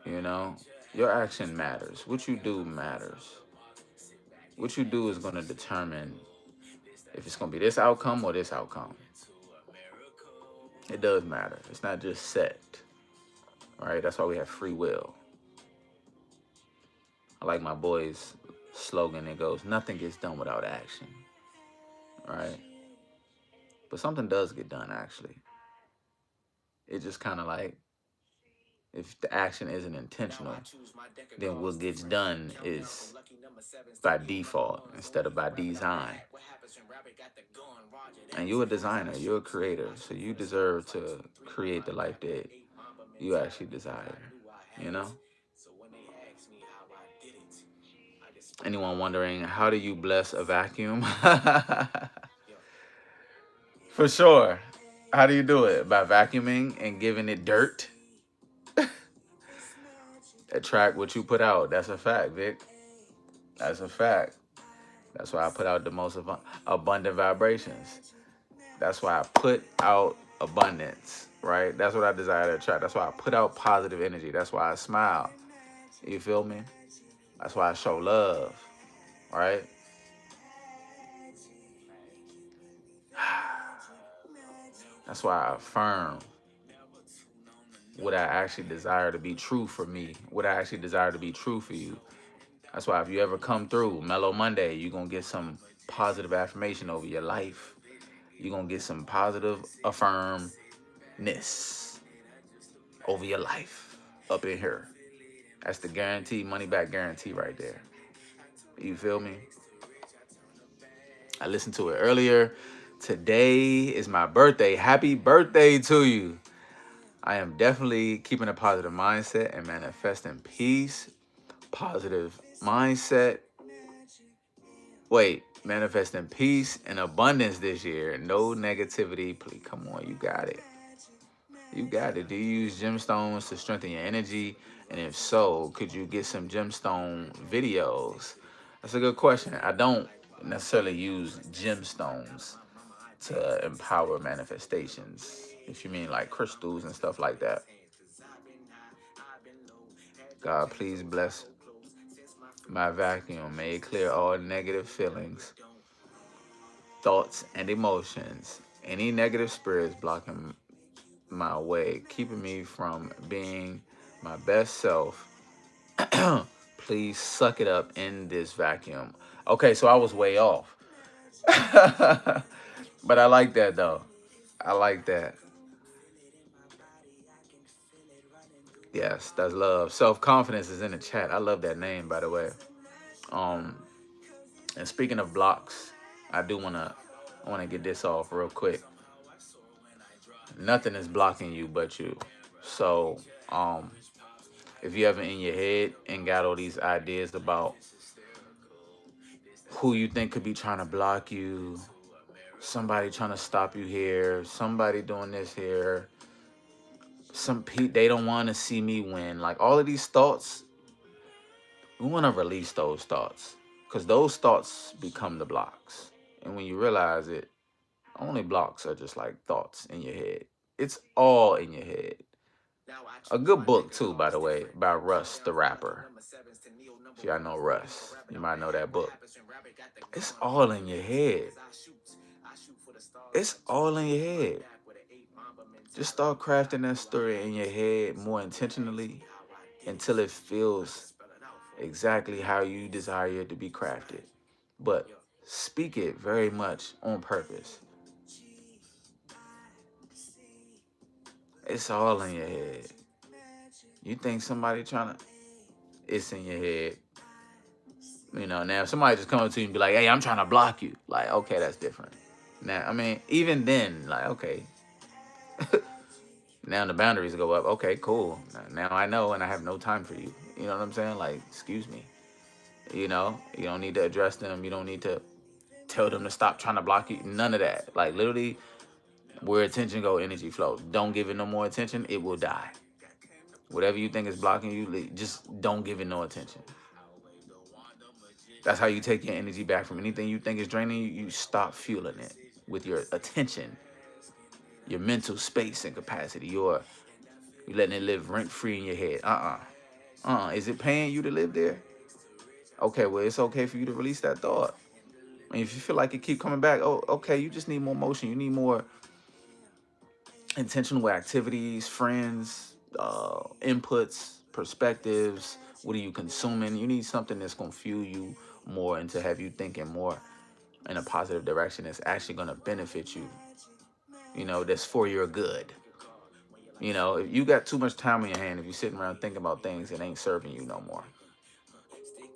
You know, your action matters. What you do matters. What you do is going to determine if it's going to be this outcome or this outcome. It does matter. It's not just set, right? That's why we have free will. I like my boy's slogan. It goes, "Nothing gets done without action," right? But something does get done, actually. It just kind of like, if the action isn't intentional, then what gets done is by default instead of by design. And you're a designer, you're a creator, so you deserve to create the life that you actually desire, you know? Anyone wondering, how do you bless a vacuum? For sure. How do you do it? By vacuuming and giving it dirt? Attract what you put out. That's a fact, Vic. That's a fact. That's why I put out the most abundant vibrations. That's why I put out abundance, right? That's what I desire to attract. That's why I put out positive energy. That's why I smile. You feel me? That's why I show love, right? That's why I affirm what I actually desire to be true for me, what I actually desire to be true for you. That's why if you ever come through Mellow Monday, you're going to get some positive affirmation over your life. You're going to get some positive affirmness over your life up in here. That's the guarantee, money back guarantee right there. You feel me? I listened to it earlier. Today is my birthday. Happy birthday to you. I am definitely keeping a positive mindset and manifesting peace, positive mindset. Wait, manifesting peace and abundance this year. No negativity. Please, come on, you got it. You got it. Do you use gemstones to strengthen your energy? And if so, could you get some gemstone videos? That's a good question. I don't necessarily use gemstones to empower manifestations. If you mean like crystals and stuff like that. God, please bless my vacuum. May it clear all negative feelings, thoughts, and emotions. Any negative spirits blocking my way, keeping me from being my best self. Please suck it up in this vacuum. Okay, so I was way off. But I like that though. I like that. Yes, that's love. Self-confidence is in the chat. I love that name, by the way. Um, and speaking of blocks, I wanna get this off real quick. Nothing is blocking you but you. So, if you ever in your head and got all these ideas about who you think could be trying to block you, somebody trying to stop you here, somebody doing this here, they don't want to see me win. Like all of these thoughts, we want to release those thoughts because those thoughts become the blocks. And when you realize it, only blocks are just like thoughts in your head. It's all in your head. A good book too, by the way, by Russ the Rapper. If y'all know Russ, you might know that book. It's all in your head. It's all in your head. Just start crafting that story in your head more intentionally until it feels exactly how you desire it to be crafted. But speak it very much on purpose. It's all in your head. You think somebody trying to... It's in your head. You know, now if somebody just come up to you and be like, hey, I'm trying to block you. Like, okay, that's different. Now, I mean, even then, like, okay. Now the boundaries go up. Okay, cool. Now I know and I have no time for you. You know what I'm saying? Like, excuse me. You know, you don't need to address them. You don't need to tell them to stop trying to block you. None of that. Like, literally, where attention go, energy flow. Don't give it no more attention. It will die. Whatever you think is blocking you, just don't give it no attention. That's how you take your energy back from anything you think is draining you. You stop fueling it with your attention, your mental space and capacity. You're letting it live rent-free in your head. Is it paying you to live there? Okay, well, it's okay for you to release that thought. And if you feel like it keep coming back, oh, okay, you just need more motion. You need more intentional activities, friends, inputs, perspectives. What are you consuming? You need something that's going to fuel you more and to have you thinking more in a positive direction that's actually going to benefit you. You know, that's for your good. You know, if you got too much time on your hand, if you're sitting around thinking about things that ain't serving you no more,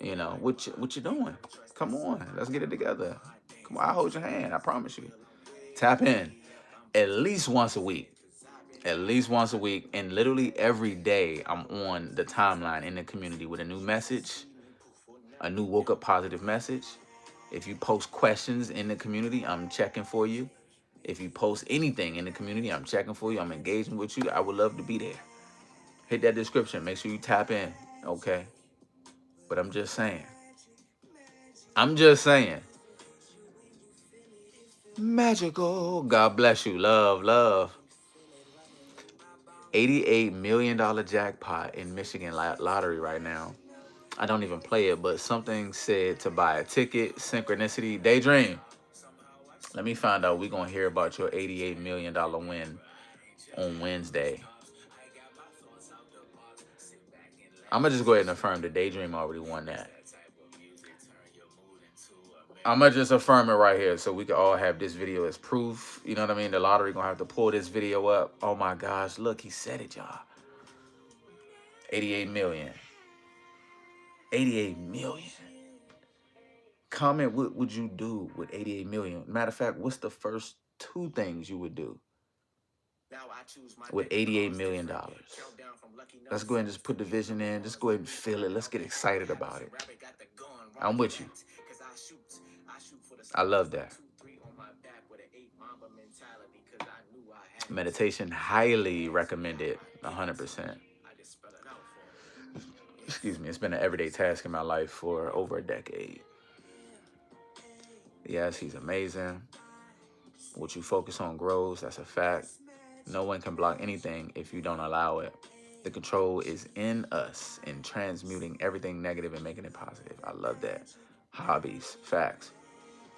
you know, what you doing? Come on, let's get it together. Come on, I'll hold your hand. I promise you. Tap in at least once a week. At least once a week. And literally every day I'm on the timeline in the community with a new message, a new woke up positive message. If you post questions in the community, I'm checking for you. If you post anything in the community, I'm checking for you. I'm engaging with you. I would love to be there. Hit that description. Make sure you tap in. Okay? But I'm just saying. Magical. God bless you. Love, love. $88 million jackpot in Michigan lottery right now. I don't even play it, but something said to buy a ticket. Synchronicity. Daydream. Let me find out. We're going to hear about your $88 million win on Wednesday. I'm going to just go ahead and affirm that Daydream already won that. I'm going to just affirm it right here so we can all have this video as proof. You know what I mean? The lottery going to have to pull this video up. Oh, my gosh. Look, he said it, y'all. 88 million. 88 million. Comment what would you do with 88 million. Matter of fact, what's the first two things you would do with $88 million? Let's go ahead and just put the vision in. Just go ahead and feel it. Let's get excited about it. I'm with you. I love that. Meditation, highly recommended, 100%. Excuse me, it's been an everyday task in my life for over a decade. Yes, he's amazing. What you focus on grows, that's a fact. No one can block anything if you don't allow it. The control is in us, in transmuting everything negative and making it positive. I love that. Hobbies, facts.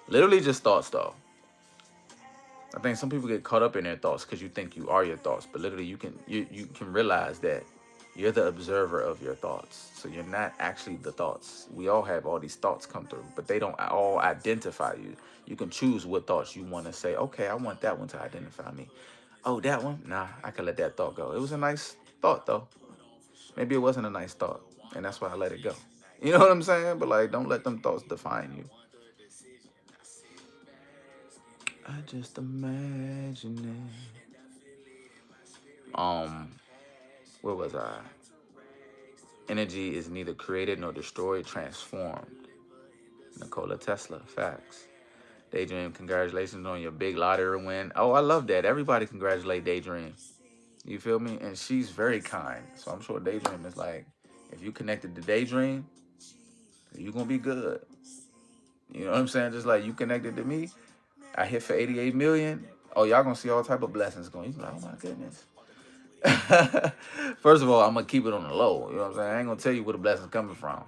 Literally just thoughts, though. I think some people get caught up in their thoughts because you think you are your thoughts, but literally you can realize that you're the observer of your thoughts. So you're not actually the thoughts. We all have all these thoughts come through, but they don't all identify you. You can choose what thoughts you want to say. Okay, I want that one to identify me. Oh, that one? Nah, I can let that thought go. It was a nice thought, though. Maybe it wasn't a nice thought, and that's why I let it go. You know what I'm saying? But, like, don't let them thoughts define you. I just imagine it. Where was I? Energy is neither created nor destroyed, transformed. Nikola Tesla, facts. Daydream, congratulations on your big lottery win. Oh, I love that. Everybody congratulate Daydream. You feel me? And she's very kind. So I'm sure Daydream is like, if you connected to Daydream, you're going to be good. You know what I'm saying? Just like you connected to me, I hit for 88 million. Oh, y'all going to see all type of blessings going. You're like, oh my goodness. First of all, I'm going to keep it on the low. You know what I'm saying? I ain't going to tell you where the blessings coming from.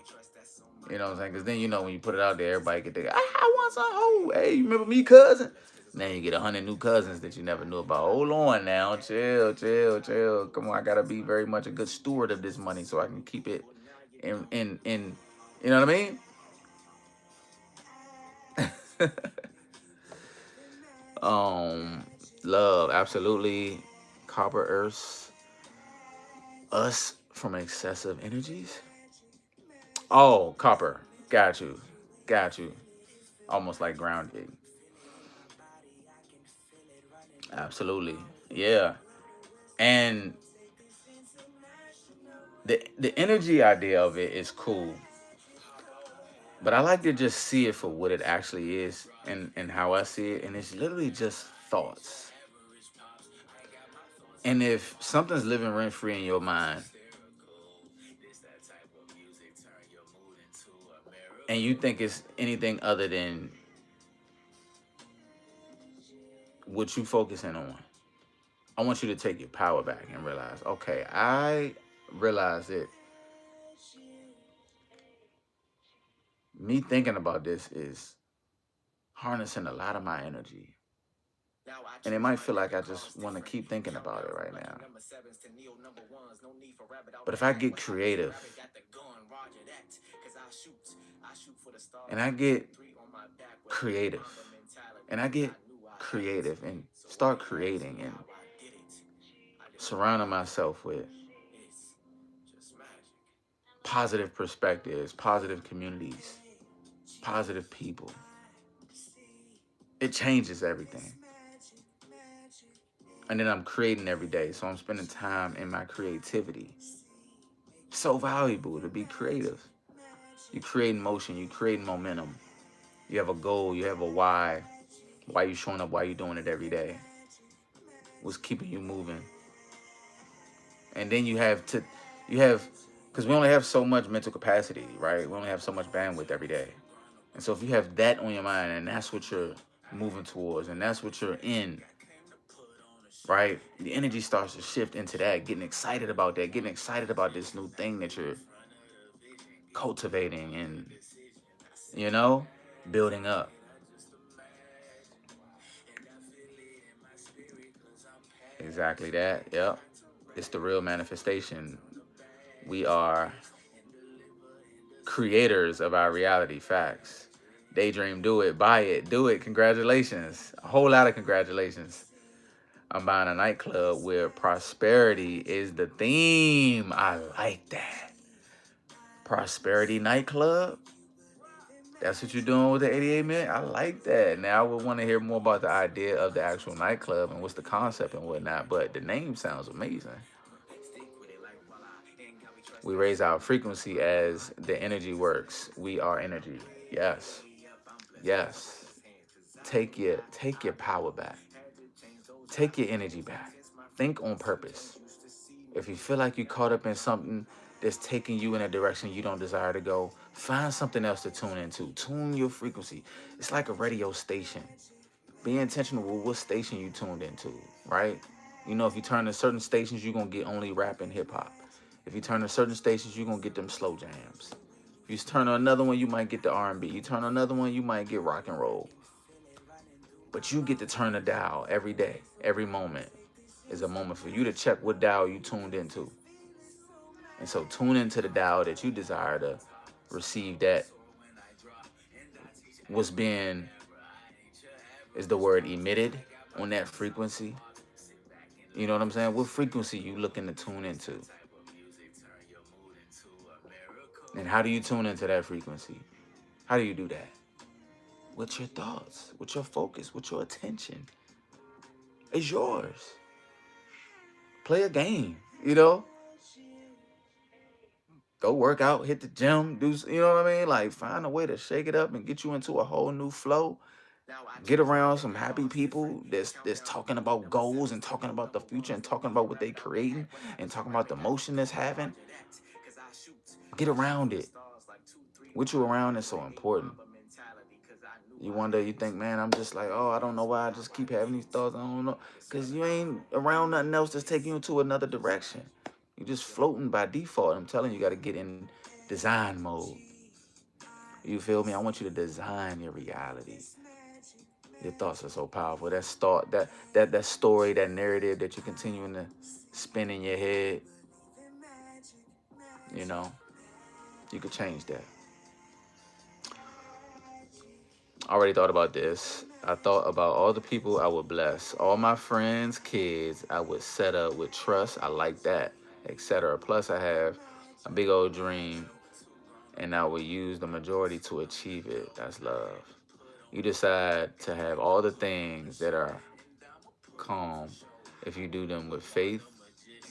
You know what I'm saying? Because then, you know, when you put it out there, everybody get there. I want some. Oh, hey, you remember me, cousin? Then you get 100 new cousins that you never knew about. Hold on now. Chill. Come on, I got to be very much a good steward of this money so I can keep it in you know what I mean? Love, absolutely. Copper Earths us from excessive energies. Oh, copper. Got you. Almost like grounded. Absolutely. Yeah. And the energy idea of it is cool. But I like to just see it for what it actually is and how I see it. And it's literally just thoughts. And if something's living rent free in your mind and you think it's anything other than what you focusing on, I want you to take your power back and realize, okay, I realize that me thinking about this is harnessing a lot of my energy. And it might feel like I just want to keep thinking about it right now. But if I get creative and I get creative and start creating and surrounding myself with positive perspectives, positive communities, positive people, it changes everything. And then I'm creating every day. So I'm spending time in my creativity. So valuable to be creative. You create motion, you create momentum. You have a goal, you have a why. Why you showing up, why you doing it every day. What's keeping you moving. And then you have, because we only have so much mental capacity, right? We only have so much bandwidth every day. And so if you have that on your mind and that's what you're moving towards and that's what you're in, right? The energy starts to shift into that, getting excited about that, getting excited about this new thing that you're cultivating and, you know, building up. Exactly that. Yep. It's the real manifestation. We are creators of our reality. Facts. Daydream, do it, buy it, do it. Congratulations. A whole lot of congratulations. I'm buying a nightclub where prosperity is the theme. I like that. Prosperity Nightclub. That's what you're doing with the 88 minute? I like that. Now I would want to hear more about the idea of the actual nightclub and what's the concept and whatnot, but the name sounds amazing. We raise our frequency as the energy works. We are energy. Yes. Yes. Take your power back. Take your energy back. Think on purpose. If you feel like you're caught up in something that's taking you in a direction you don't desire to go, find something else to tune into. Tune your frequency. It's like a radio station. Be intentional with what station you tuned into, right? You know, if you turn to certain stations, you're going to get only rap and hip hop. If you turn to certain stations, you're going to get them slow jams. If you turn on another one, you might get the R&B. You turn on another one, you might get rock and roll. But you get to turn the dial every day, every moment is a moment for you to check what dial you tuned into. And so tune into the dial that you desire to receive that what's being, is the word emitted on that frequency. You know what I'm saying? What frequency you looking to tune into? And how do you tune into that frequency? How do you do that? With your thoughts, with your focus, with your attention. It's yours. Play a game, you know? Go work out, hit the gym, do, you know what I mean? Like, find a way to shake it up and get you into a whole new flow. Get around some happy people that's talking about goals and talking about the future and talking about what they creating and talking about the motion that's having. Get around it. What you around is so important. You wonder, you think, man, I'm just like, oh, I don't know why I just keep having these thoughts. I don't know. Because you ain't around nothing else that's taking you into another direction. You're just floating by default. I'm telling you, you got to get in design mode. You feel me? I want you to design your reality. Your thoughts are so powerful. That thought, that story, that narrative that you're continuing to spin in your head, you know, you could change that. I already thought about this. I thought about all the people I would bless. All my friends, kids, I would set up with trust. I like that, etc. Plus, I have a big old dream, and I will use the majority to achieve it. That's love. You decide to have all the things that are calm if you do them with faith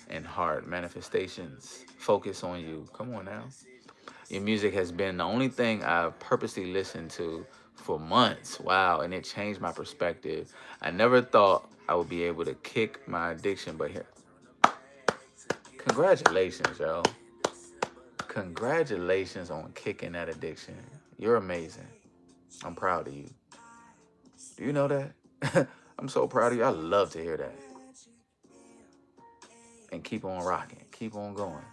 and heart. Manifestations focus on you. Come on now. Your music has been the only thing I've purposely listened to for months. Wow, and it changed my perspective. I never thought I would be able to kick my addiction, but here. Congratulations, yo. Congratulations on kicking that addiction. You're amazing. I'm proud of you. Do you know that? I'm so proud of you. I love to hear that. And keep on rocking. Keep on going.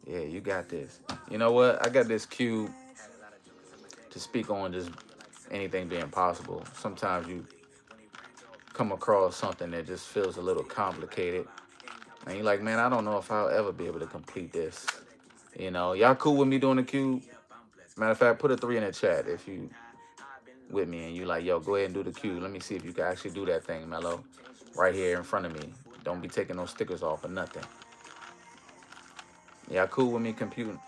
Yeah, you got this. You know what? I got this cue to speak on just anything being possible. Sometimes you come across something that just feels a little complicated. And you're like, man, I don't know if I'll ever be able to complete this. You know, y'all cool with me doing the cube? Matter of fact, put a 3 in the chat if you with me and you like, yo, go ahead and do the cube. Let me see if you can actually do that thing, Mello. Right here in front of me. Don't be taking those stickers off or nothing. Y'all cool with me completing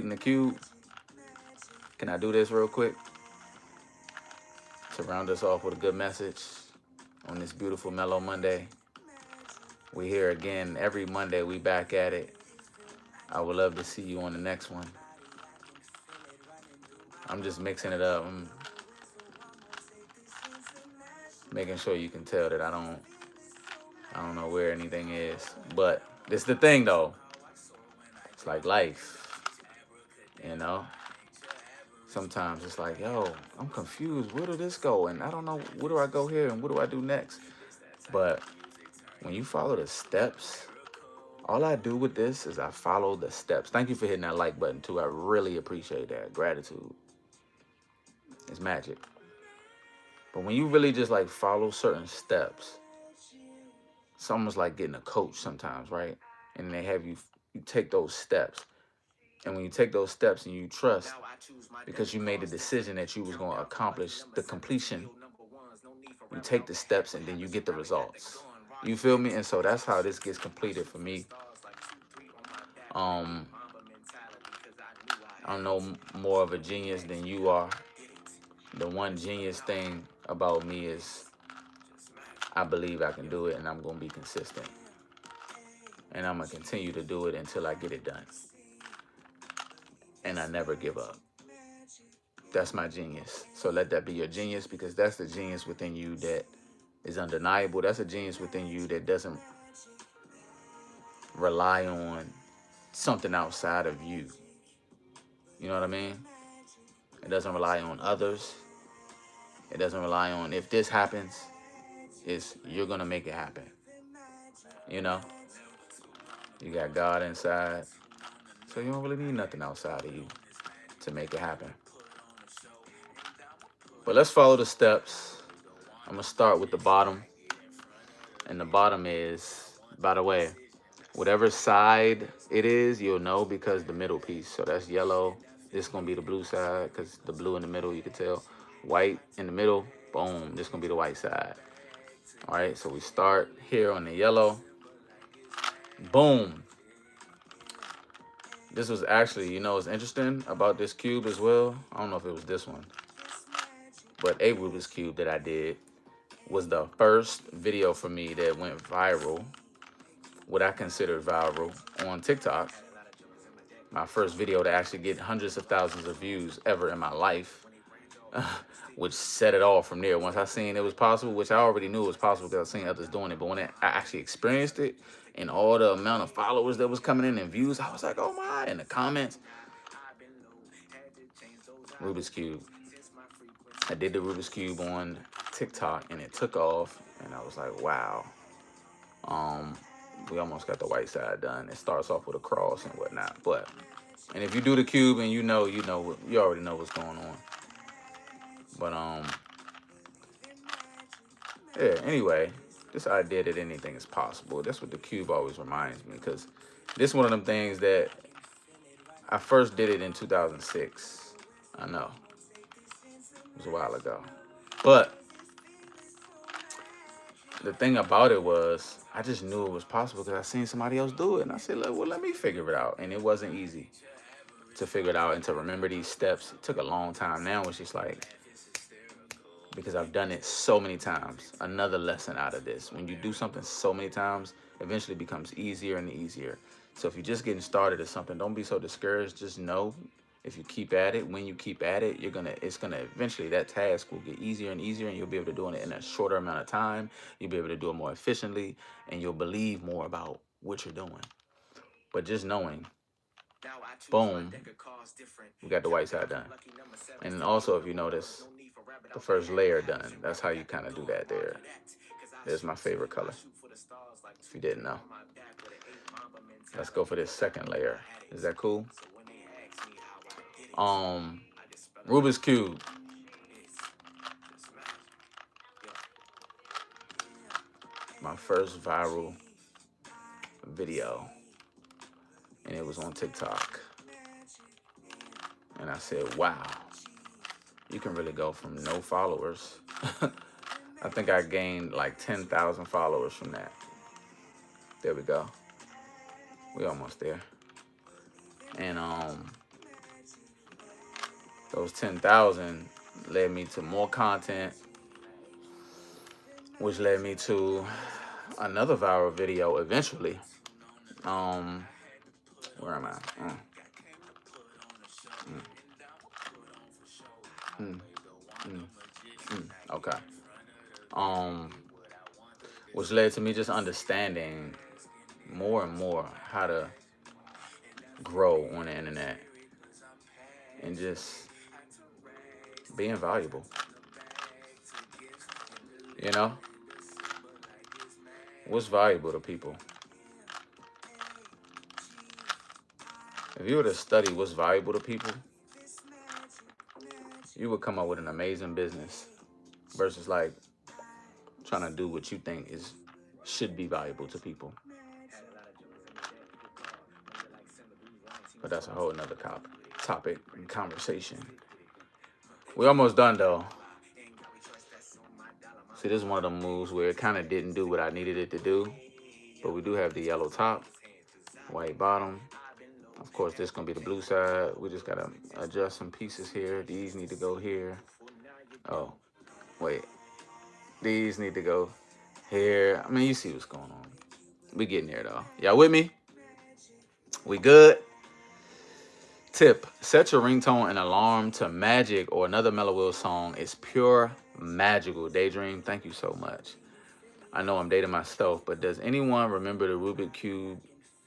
the cube? Can I do this real quick? To round us off with a good message on this beautiful Mellow Monday. We here again every Monday. We back at it. I would love to see you on the next one. I'm just mixing it up. I'm making sure you can tell that I don't know where anything is. But this is the thing though. It's like life. You know? Sometimes it's like, yo, I'm confused. Where did this go? And I don't know, where do I go here and what do I do next? But when you follow the steps, all I do with this is I follow the steps. Thank you for hitting that like button too. I really appreciate that. Gratitude. It's magic. But when you really just like follow certain steps, it's almost like getting a coach sometimes, right? And they have you take those steps. And when you take those steps and you trust, because you made the decision that you was going to accomplish the completion, you take the steps and then you get the results. You feel me? And so that's how this gets completed for me. I don't know more of a genius than you are. The one genius thing about me is I believe I can do it, and I'm going to be consistent. And I'm going to continue to do it until I get it done. And I never give up. That's my genius. So let that be your genius, because that's the genius within you that is undeniable. That's a genius within you that doesn't rely on something outside of you. You know what I mean? It doesn't rely on others. It doesn't rely on if this happens, it's you're going to make it happen. You know? You got God inside. So you don't really need nothing outside of you to make it happen. But let's follow the steps. I'm going to start with the bottom. And the bottom is, by the way, whatever side it is, you'll know because the middle piece. So that's yellow. This is going to be the blue side because the blue in the middle, you can tell. White in the middle, boom, this is going to be the white side. All right, so we start here on the yellow. Boom. This was actually, you know, what's interesting about this cube as well? I don't know if it was this one, but a Rubik's Cube that I did was the first video for me that went viral, what I consider viral on TikTok. My first video to actually get hundreds of thousands of views ever in my life, which set it all from there. Once I seen it was possible, which I already knew it was possible because I seen others doing it, but when I actually experienced it and all the amount of followers that was coming in and views, I was like, oh my, in the comments. Rubik's Cube. I did the Rubik's Cube on TikTok and it took off, and I was like, wow. We almost got the white side done. It starts off with a cross and whatnot, and if you do the cube and you already know what's going on. But yeah, anyway, this idea that anything is possible, that's what the cube always reminds me, because this is one of them things that I first did it in 2006. I know. It was a while ago. But the thing about it was, I just knew it was possible because I seen somebody else do it. And I said, well, let me figure it out. And it wasn't easy to figure it out and to remember these steps. It took a long time. Now it's just like, because I've done it so many times. Another lesson out of this. When you do something so many times, eventually it becomes easier and easier. So if you're just getting started at something, don't be so discouraged. Just know if you keep at it, when you keep at it, it's gonna eventually, that task will get easier and easier, and you'll be able to do it in a shorter amount of time. You'll be able to do it more efficiently, and you'll believe more about what you're doing. But just knowing, boom, we got the white side done. And also, if you notice, the first layer done. That's how you kind of do that there. There's my favorite color, if you didn't know. Let's go for this second layer. Is that cool? Rubik's Cube. My first viral video, and it was on TikTok. And I said, wow, you can really go from no followers. I think I gained like 10,000 followers from that. There we go. We almost there. And those 10,000 led me to more content, which led me to another viral video eventually. Where am I? Okay. Which led to me just understanding more and more how to grow on the internet and just being valuable. You know? What's valuable to people? If you were to study what's valuable to people, you would come up with an amazing business versus like trying to do what you think should be valuable to people. But that's a whole nother topic and conversation. We're almost done though. See, this is one of the moves where it kind of didn't do what I needed it to do, but we do have the yellow top, white bottom, Of course, this gonna be the blue side. We just gotta adjust some pieces here. These need to go here. Oh, wait. These need to go here. I mean, you see what's going on. We getting there though. Y'all with me? We good? Tip: set your ringtone and alarm to Magic or another Mellow Will song. It's pure magical. Daydream, thank you so much. I know I'm dating myself, but does anyone remember the Rubik Cube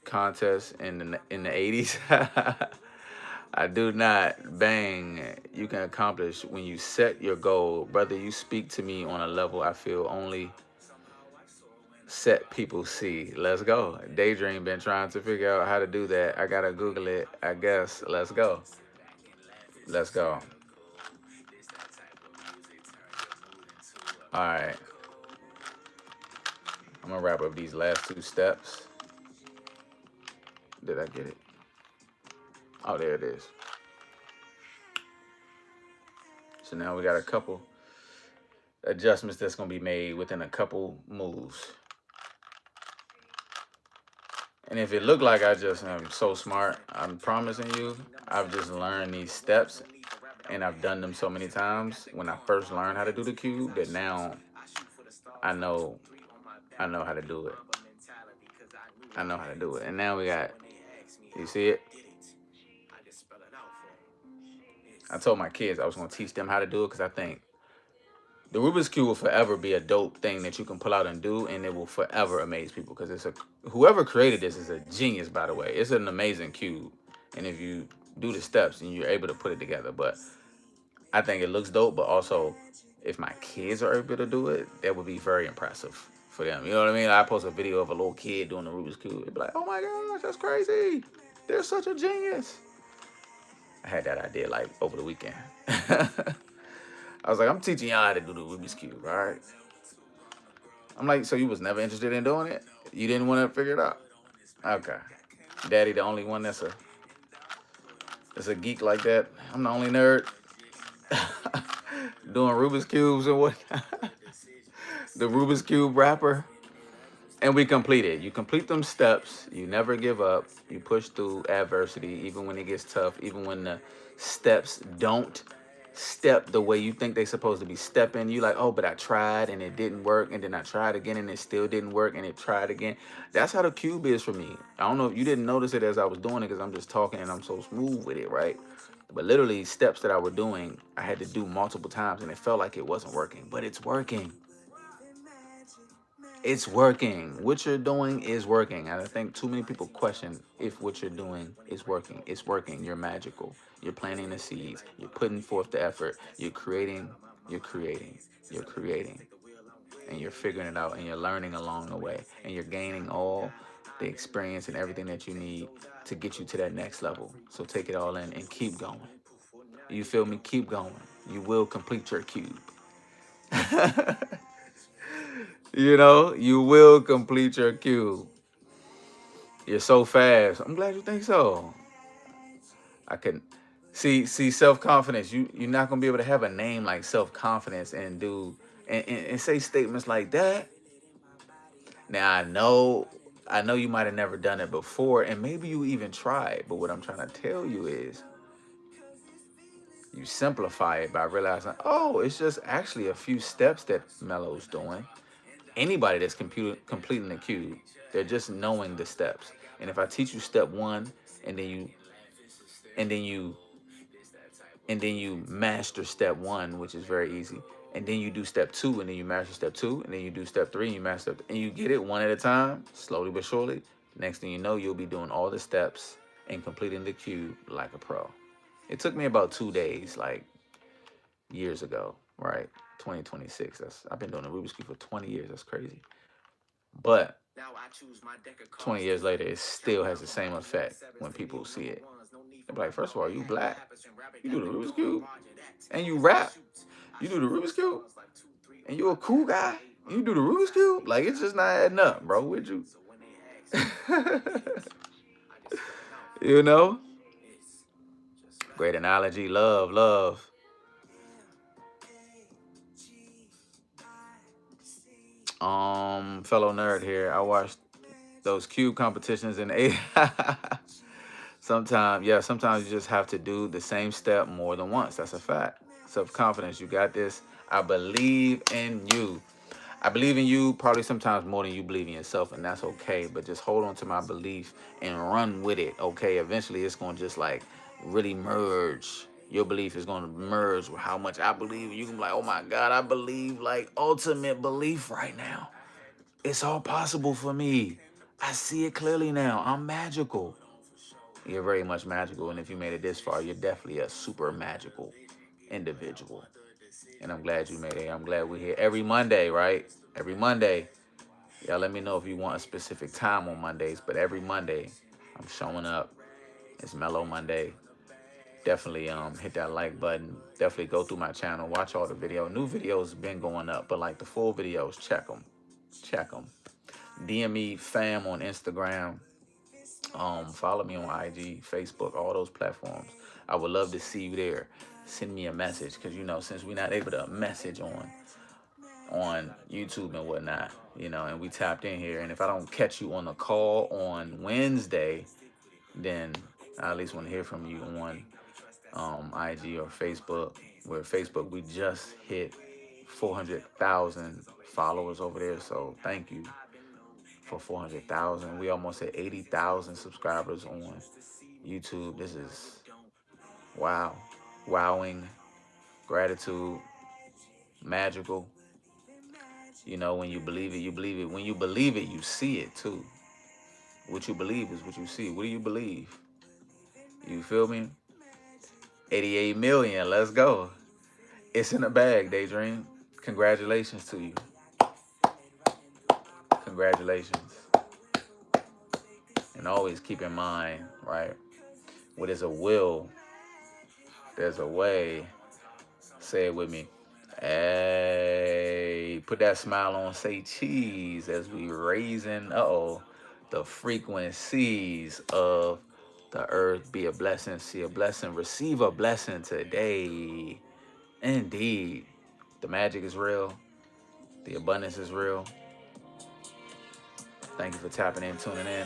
contest in the 80s? I do not. Bang. You can accomplish when you set your goal. Brother, you speak to me on a level I feel only set people see. Let's go. Daydream been trying to figure out how to do that. I gotta Google it, I guess. Let's go. Let's go. All right. I'm gonna wrap up these last two steps. Did I get it? Oh, there it is. So now we got a couple adjustments that's gonna be made within a couple moves. And if it looked like I just am so smart, I'm promising you, I've just learned these steps and I've done them so many times when I first learned how to do the cube that now I know how to do it. I know how to do it. And now we got, you see it? I told my kids I was going to teach them how to do it because I think the Rubik's Cube will forever be a dope thing that you can pull out and do, and it will forever amaze people because whoever created this is a genius, by the way. It's an amazing cube, and if you do the steps and you're able to put it together, but I think it looks dope, but also if my kids are able to do it, that would be very impressive for them. You know what I mean? I post a video of a little kid doing the Rubik's Cube. It'd be like, oh my gosh, that's crazy. They're such a genius. I had that idea like over the weekend. I was like, I'm teaching y'all how to do the Rubik's Cube, all right? I'm like, so you was never interested in doing it? You didn't want to figure it out? Okay. Daddy, the only one that's a geek like that. I'm the only nerd doing Rubik's Cubes and what? The Rubik's Cube wrapper. And we complete it. You complete them steps. You never give up. You push through adversity, even when it gets tough, even when the steps don't step the way you think they're supposed to be stepping. You like, oh, but I tried and it didn't work. And then I tried again and it still didn't work and it tried again. That's how the cube is for me. I don't know if you didn't notice it as I was doing it because I'm just talking and I'm so smooth with it, right? But literally steps that I were doing, I had to do multiple times and it felt like it wasn't working, but it's working. It's working. What you're doing is working. And I think too many people question if what you're doing is working. It's working. You're magical. You're planting the seeds. You're putting forth the effort. You're creating. You're creating. You're creating. And you're figuring it out and you're learning along the way. And you're gaining all the experience and everything that you need to get you to that next level. So take it all in and keep going. You feel me? Keep going. You will complete your cube. You know, you will complete your cube. You're so fast. I'm glad you think so. I can see self-confidence. You're not gonna be able to have a name like self-confidence and do and say statements like that. Now I know you might have never done it before, and maybe you even tried, but what I'm trying to tell you is you simplify it by realizing, oh, it's just actually a few steps that Mellow's doing. Anybody that's completing the cube, they're just knowing the steps. And if I teach you step one, and then you master step one, which is very easy, and then you do step two, and then you master step two, and then you do step three, and you master step, and you get it one at a time, slowly but surely. Next thing you know, you'll be doing all the steps and completing the cube like a pro. It took me about 2 days, like years ago, right? 2026. I've been doing the Rubik's Cube for 20 years. That's crazy. But 20 years later, it still has the same effect when people see it. They're like, first of all, you black. You do the Rubik's Cube. And you rap. You do the Rubik's Cube. And you're a cool guy. You do the Rubik's Cube. Like, it's just not adding up, bro. Would you? You know? Great analogy. Love, love. Fellow nerd here. I watched those cube competitions in 8. sometimes you just have to do the same step more than once. That's a fact. Self-confidence, you got this. I believe in you. I believe in you probably sometimes more than you believe in yourself, and that's okay. But just hold on to my belief and run with it, okay? Eventually, it's going to just like really merge. Your belief is going to merge with how much I believe. You can be like, oh my God, I believe like ultimate belief right now. It's all possible for me. I see it clearly now. I'm magical. You're very much magical, and if you made it this far, you're definitely a super magical individual. And I'm glad you made it. I'm glad we're here every Monday, right? Every Monday. Y'all let me know if you want a specific time on Mondays, but every Monday I'm showing up. It's Mellow Monday. Definitely hit that like button. Definitely go through my channel. Watch all the videos. New videos been going up, but like the full videos, check them. Check them. DM me fam on Instagram. Follow me on IG, Facebook, all those platforms. I would love to see you there. Send me a message, because since we're not able to message on YouTube and whatnot, and we tapped in here, and if I don't catch you on the call on Wednesday, then I at least want to hear from you on IG or Facebook. Where Facebook, we just hit 400,000 followers over there, so thank you for 400,000. We almost at 80,000 subscribers on YouTube. This is wow, wowing, gratitude, magical. When you believe it, you believe it. When you believe it, you see it too. What you believe is what you see. What do you believe? You feel me? 88 million. Let's go. It's in the bag, Daydream. Congratulations to you. Congratulations. And always keep in mind, right? What is a will, there's a way. Say it with me. Hey, put that smile on, say cheese as we raising, the frequencies of the earth. Be a blessing, see a blessing, receive a blessing today. Indeed, the magic is real. The abundance is real. Thank you for tapping in, tuning in.